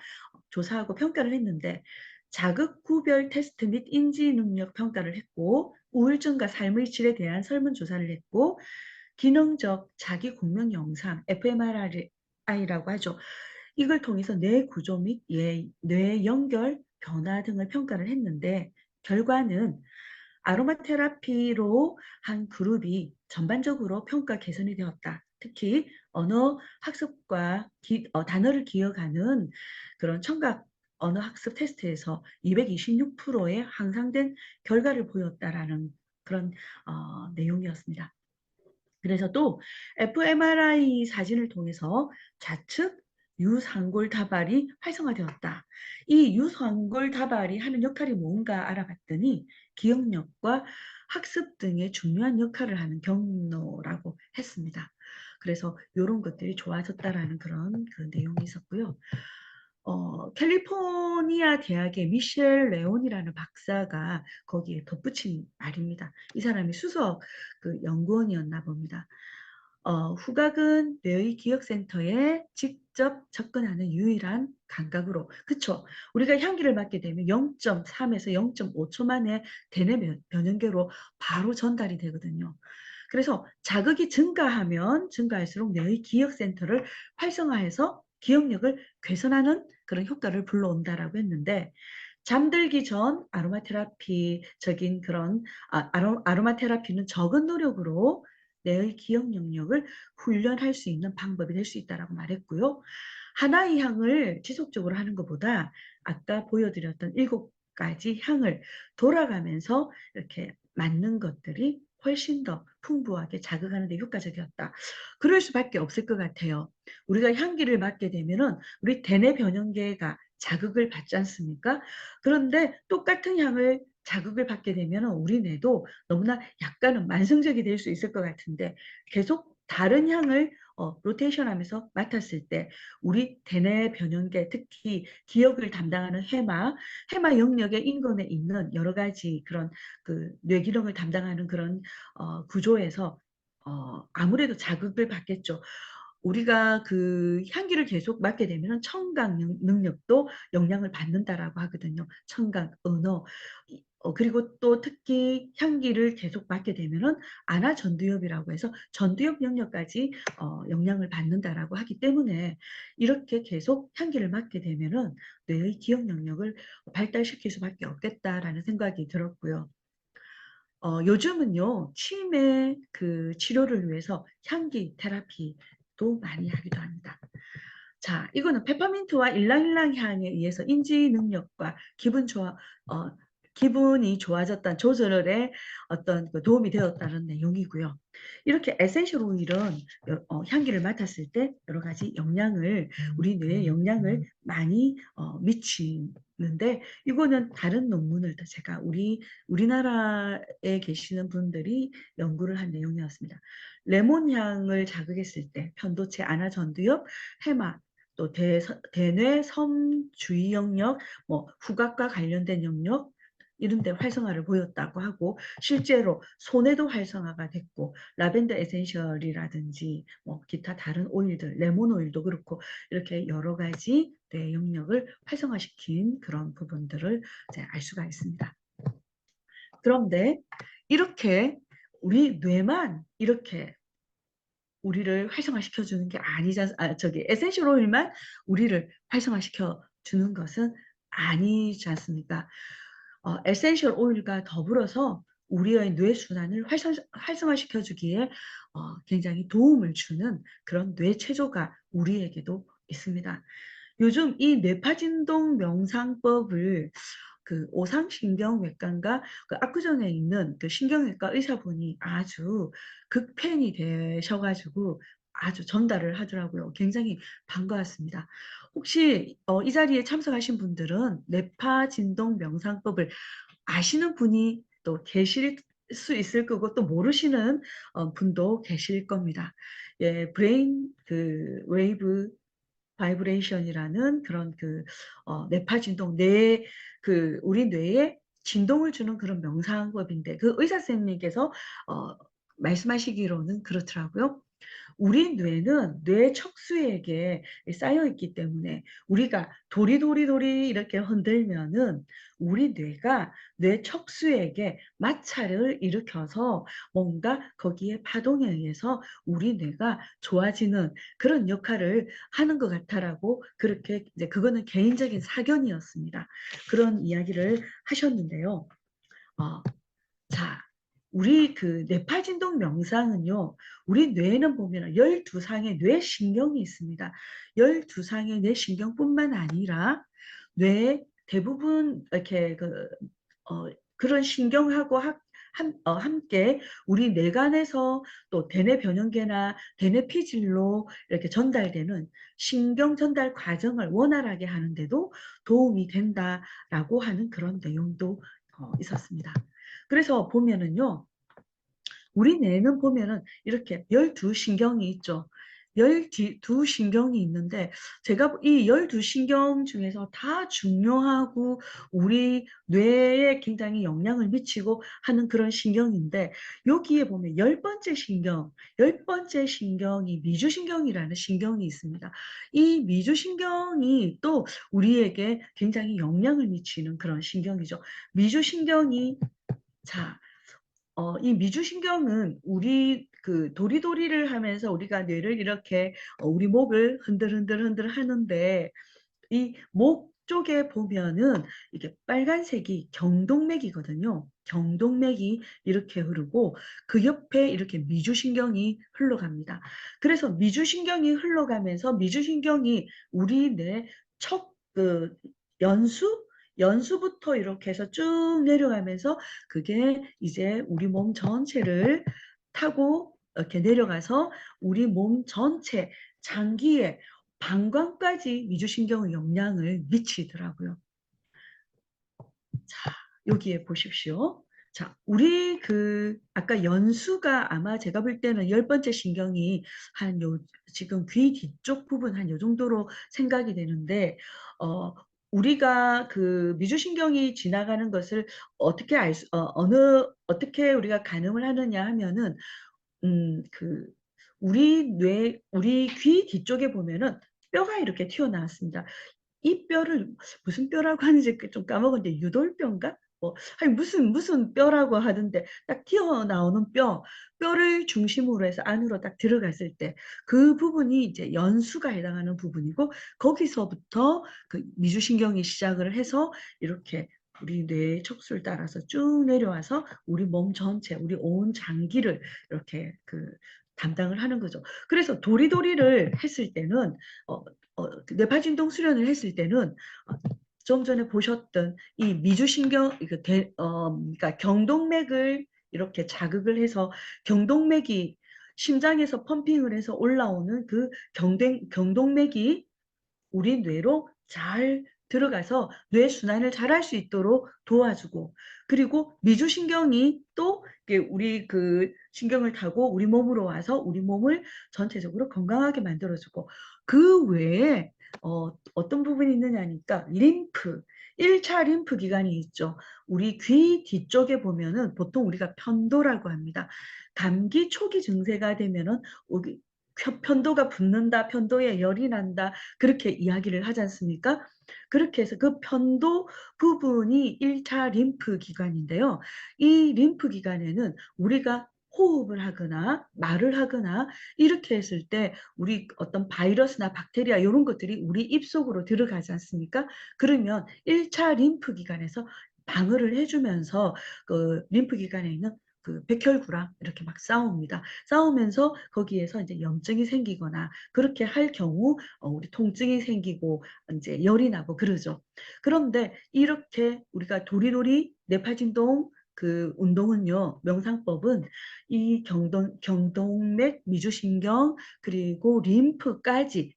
조사하고 평가를 했는데 자극 구별 테스트 및 인지 능력 평가를 했고 우울증과 삶의 질에 대한 설문조사를 했고 기능적 자기 공명 영상 fMRI라고 하죠. 이걸 통해서 뇌 구조 및 뇌 연결 변화 등을 평가를 했는데 결과는 아로마 테라피로 한 그룹이 전반적으로 평가 개선이 되었다. 특히 언어 학습과 단어를 기억하는 그런 청각 언어 학습 테스트에서 226%의 향상된 결과를 보였다라는 그런 내용이었습니다. 그래서 또 fMRI 사진을 통해서 좌측 유상골 다발이 활성화되었다. 이 유상골 다발이 하는 역할이 뭔가 알아봤더니 기억력과 학습 등의 중요한 역할을 하는 경로라고 했습니다. 그래서 이런 것들이 좋아졌다라는 그런 그 내용이 있었고요. 캘리포니아 대학의 미셸 레온이라는 박사가 거기에 덧붙인 말입니다. 이 사람이 수석 그 연구원이었나 봅니다. 후각은 뇌의 기억센터에 직접 접근하는 유일한 감각으로, 그쵸? 우리가 향기를 맡게 되면 0.3에서 0.5초 만에 대뇌 변연계로 바로 전달이 되거든요. 그래서 자극이 증가할수록 뇌의 기억센터를 활성화해서 기억력을 개선하는 그런 효과를 불러온다라고 했는데 잠들기 전 아로마 테라피적인 그런 아로마 테라피는 적은 노력으로 뇌의 기억 영역을 훈련할 수 있는 방법이 될 수 있다라고 말했고요. 하나의 향을 지속적으로 하는 것보다 아까 보여드렸던 7가지 향을 돌아가면서 이렇게 맞는 것들이 훨씬 더 풍부하게 자극하는 데 효과적이었다. 그럴 수밖에 없을 것 같아요. 우리가 향기를 맡게 되면은 우리 대뇌 변형계가 자극을 받지 않습니까? 그런데 똑같은 향을 자극을 받게 되면 우리 뇌도 너무나 약간은 만성적이 될 수 있을 것 같은데 계속 다른 향을 로테이션하면서 맡았을 때 우리 대뇌 변형계 특히 기억을 담당하는 해마 영역의 인근에 있는 여러 가지 그런 그 뇌기능을 담당하는 그런 구조에서 아무래도 자극을 받겠죠. 우리가 그 향기를 계속 맡게 되면 청각 능력도 영향을 받는다라고 하거든요. 청각, 언어. 그리고 또 특히 향기를 계속 맡게 되면은 안하전두엽이라고 해서 전두엽 영역까지 영향을 받는다라고 하기 때문에 이렇게 계속 향기를 맡게 되면은 뇌의 기억 영역을 발달시킬 수밖에 없겠다라는 생각이 들었고요. 요즘은요, 치매 그 치료를 위해서 향기 테라피도 많이 하기도 합니다. 자, 이거는 페퍼민트와 일랑일랑 향에 의해서 인지 능력과 기분이 좋아졌다는 조절에 어떤 그 도움이 되었다는 내용이고요. 이렇게 에센셜 오일은 향기를 맡았을 때 여러 가지 우리 뇌에 영향을 많이 미치는데, 이거는 다른 논문을 제가 우리나라에 계시는 분들이 연구를 한 내용이었습니다. 레몬 향을 자극했을 때 편도체 안화전두엽, 해마, 또 대뇌 섬주위 영역, 후각과 관련된 영역 이런 데 활성화를 보였다고 하고, 실제로 손에도 활성화가 됐고, 라벤더 에센셜이라든지 기타 다른 오일들, 레몬 오일도 그렇고 이렇게 여러 가지 뇌 영역을 활성화시킨 그런 부분들을 이제 알 수가 있습니다. 그런데 이렇게 우리 뇌만 이렇게 우리를 활성화시켜 주는 게 에센셜 오일만 우리를 활성화시켜 주는 것은 아니지 않습니까? 에센셜 오일과 더불어서 우리의 뇌 순환을 활성화시켜 주기에 굉장히 도움을 주는 그런 뇌 체조가 우리에게도 있습니다. 요즘 이 뇌파진동 명상법을 그 오상신경외과인가 그 압구정에 있는 그 신경외과 의사분이 아주 극팬이 되셔가지고 아주 전달을 하더라고요. 굉장히 반가웠습니다. 혹시 이 자리에 참석하신 분들은 뇌파진동 명상법을 아시는 분이 또 계실 수 있을 거고, 또 모르시는 분도 계실 겁니다. 예, 브레인 그 웨이브 바이브레이션이라는 그런 뇌파 진동, 우리 뇌에 진동을 주는 그런 명상법인데, 그 의사 선생님께서 말씀하시기로는 그렇더라고요. 우리 뇌는 뇌 척수에게 쌓여 있기 때문에 우리가 도리도리도리 이렇게 흔들면은 우리 뇌가 뇌 척수에게 마찰을 일으켜서 뭔가 거기에 파동에 의해서 우리 뇌가 좋아지는 그런 역할을 하는 것 같다라고, 그렇게 이제 그거는 개인적인 사견이었습니다. 그런 이야기를 하셨는데요. 자, 우리 그 뇌파진동 명상은요, 우리 뇌에는 보면 12상의 뇌신경이 있습니다. 12상의 뇌신경뿐만 아니라 뇌 대부분 이렇게 그런 신경하고 함께 우리 뇌간에서 또 대뇌 변형계나 대뇌 피질로 이렇게 전달되는 신경 전달 과정을 원활하게 하는데도 도움이 된다라고 하는 그런 내용도 있었습니다. 그래서 보면은요, 우리 뇌는 보면은 이렇게 12신경이 있죠. 12신경이 있는데, 제가 이 12신경 중에서 다 중요하고 우리 뇌에 굉장히 영향을 미치고 하는 그런 신경인데, 여기에 보면 10번째 신경이 미주신경이라는 신경이 있습니다. 이 미주신경이 또 우리에게 굉장히 영향을 미치는 그런 신경이죠. 미주신경이, 자, 이 미주신경은 우리 그 도리도리를 하면서 우리가 뇌를 이렇게 우리 목을 흔들흔들 하는데, 이 목 쪽에 보면은 이게 빨간색이 경동맥이거든요. 경동맥이 이렇게 흐르고 그 옆에 이렇게 미주신경이 흘러갑니다. 그래서 미주신경이 흘러가면서 미주신경이 우리 뇌 그 연수부터 이렇게 해서 쭉 내려가면서 그게 이제 우리 몸 전체를 타고 이렇게 내려가서 우리 몸 전체 장기에 방광까지 미주신경의 영향을 미치더라고요. 자, 여기에 보십시오. 자, 우리 아까 연수가 아마 제가 볼 때는 10번째 신경이 지금 귀 뒤쪽 부분 한 요 정도로 생각이 되는데, 우리가 그 미주신경이 지나가는 것을 어떻게 우리가 가늠을 하느냐 하면은, 우리 귀 뒤쪽에 보면은 뼈가 이렇게 튀어나왔습니다. 이 뼈를 무슨 뼈라고 하는지 좀 까먹었는데, 유돌뼈인가? 아니 무슨 뼈라고 하던데, 딱 튀어나오는 뼈를 중심으로 해서 안으로 딱 들어갔을 때 그 부분이 이제 연수가 해당하는 부분이고, 거기서부터 그 미주신경이 시작을 해서 이렇게 우리 뇌의 척수를 따라서 쭉 내려와서 우리 몸 전체, 우리 온 장기를 이렇게 담당을 하는 거죠. 그래서 도리도리를 했을 때는 뇌파진동 수련을 했을 때는 좀 전에 보셨던 이 미주신경 그러니까 경동맥을 이렇게 자극을 해서 경동맥이 심장에서 펌핑을 해서 올라오는 그 경동맥이 우리 뇌로 잘 들어가서 뇌 순환을 잘 할 수 있도록 도와주고, 그리고 미주신경이 또 우리 그 신경을 타고 우리 몸으로 와서 우리 몸을 전체적으로 건강하게 만들어주고, 그 외에 어떤 부분이 있느냐니까 림프, 1차 림프 기관이 있죠. 우리 귀 뒤쪽에 보면은 보통 우리가 편도라고 합니다. 감기 초기 증세가 되면은 편도가 붓는다, 편도에 열이 난다, 그렇게 이야기를 하지 않습니까? 그렇게 해서 그 편도 부분이 1차 림프 기관인데요. 이 림프 기관에는 우리가 호흡을 하거나 말을 하거나 이렇게 했을 때 우리 어떤 바이러스나 박테리아 이런 것들이 우리 입속으로 들어가지 않습니까? 그러면 1차 림프 기관에서 방어를 해주면서 그 림프 기관에 있는 그 백혈구랑 이렇게 막 싸웁니다. 싸우면서 거기에서 이제 염증이 생기거나 그렇게 할 경우 우리 통증이 생기고 이제 열이 나고 그러죠. 그런데 이렇게 우리가 도리도리 뇌파진동 그 운동은요, 명상법은 이 경동맥, 미주신경, 그리고 림프까지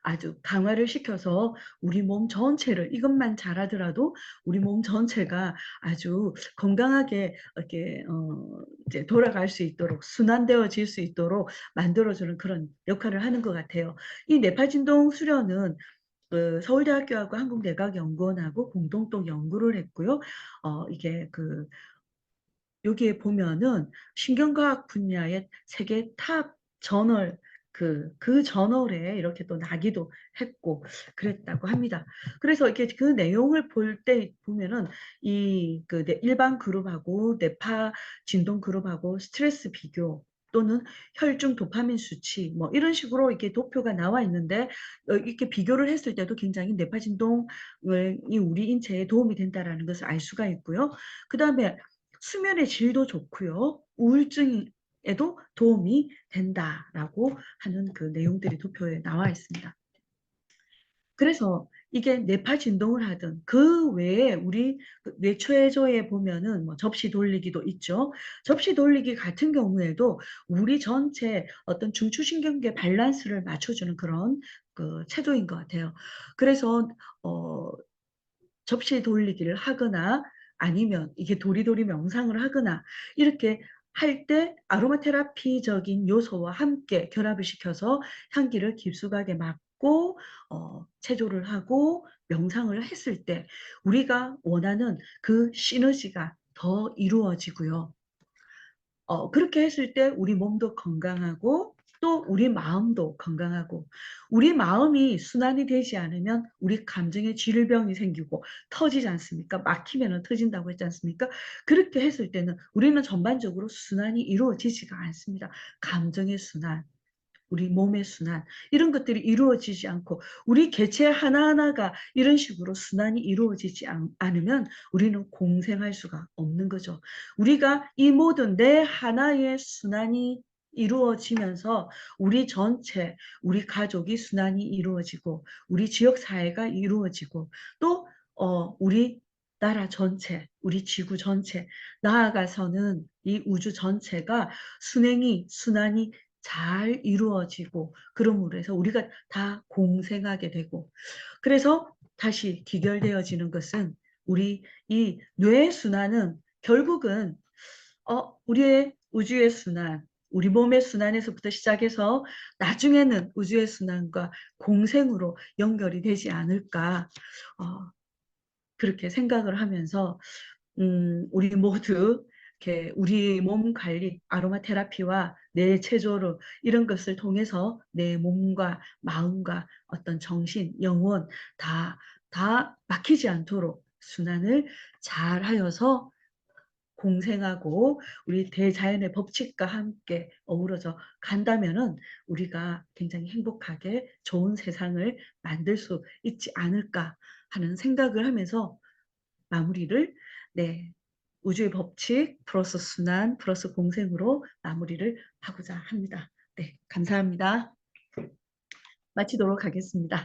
아주 강화를 시켜서 우리 몸 전체를 이것만 잘하더라도 우리 몸 전체가 아주 건강하게 이렇게 이제 돌아갈 수 있도록 순환되어질 수 있도록 만들어주는 그런 역할을 하는 것 같아요. 이 뇌파진동 수련은 그 서울대학교하고 한국내각연구원하고 공동 또 연구를 했고요. 이게 그 여기에 보면은 신경과학 분야의 세계 탑 저널 그 저널에 이렇게 또 나기도 했고 그랬다고 합니다. 그래서 이렇게 그 내용을 볼 때 보면은 이 그 일반 그룹하고 뇌파 진동 그룹하고 스트레스 비교 또는 혈중 도파민 수치 뭐 이런 식으로 이렇게 도표가 나와 있는데 이렇게 비교를 했을 때도 굉장히 뇌파 진동이 우리 인체에 도움이 된다라는 것을 알 수가 있고요. 그다음에 수면의 질도 좋고요. 우울증에도 도움이 된다라고 하는 그 내용들이 도표에 나와 있습니다. 그래서 이게 뇌파 진동을 하든 그 외에 우리 뇌초해조에 보면은 뭐 접시 돌리기도 있죠. 접시 돌리기 같은 경우에도 우리 전체 어떤 중추신경계 밸런스를 맞춰주는 그런 그 체조인 것 같아요. 그래서 접시 돌리기를 하거나 아니면 이게 도리도리 명상을 하거나 이렇게 할 때 아로마 테라피적인 요소와 함께 결합을 시켜서 향기를 깊숙하게 맡고 체조를 하고 명상을 했을 때 우리가 원하는 그 시너지가 더 이루어지고요. 그렇게 했을 때 우리 몸도 건강하고 또 우리 마음도 건강하고 우리 마음이 순환이 되지 않으면 우리 감정의 질병이 생기고 터지지 않습니까? 막히면 터진다고 했지 않습니까? 그렇게 했을 때는 우리는 전반적으로 순환이 이루어지지가 않습니다. 감정의 순환, 우리 몸의 순환 이런 것들이 이루어지지 않고 우리 개체 하나하나가 이런 식으로 순환이 이루어지지 않으면 우리는 공생할 수가 없는 거죠. 우리가 이 모든 내 하나의 순환이 이루어지면서 우리 전체, 우리 가족이 순환이 이루어지고 우리 지역 사회가 이루어지고 또 우리 나라 전체, 우리 지구 전체, 나아가서는 이 우주 전체가 순환이 잘 이루어지고 그러므로 해서 우리가 다 공생하게 되고 그래서 다시 귀결되어지는 것은 우리 이 뇌 순환은 결국은 우리의 우주의 순환, 우리 몸의 순환에서부터 시작해서 나중에는 우주의 순환과 공생으로 연결이 되지 않을까 그렇게 생각을 하면서 우리 모두 이렇게 우리 몸 관리, 아로마 테라피와 뇌 체조로 이런 것을 통해서 내 몸과 마음과 어떤 정신, 영혼 다 막히지 않도록 순환을 잘 하여서 공생하고 우리 대자연의 법칙과 함께 어우러져 간다면은 우리가 굉장히 행복하게 좋은 세상을 만들 수 있지 않을까 하는 생각을 하면서 마무리를 네, 우주의 법칙 플러스 순환 플러스 공생으로 마무리를 하고자 합니다. 네, 감사합니다. 마치도록 하겠습니다.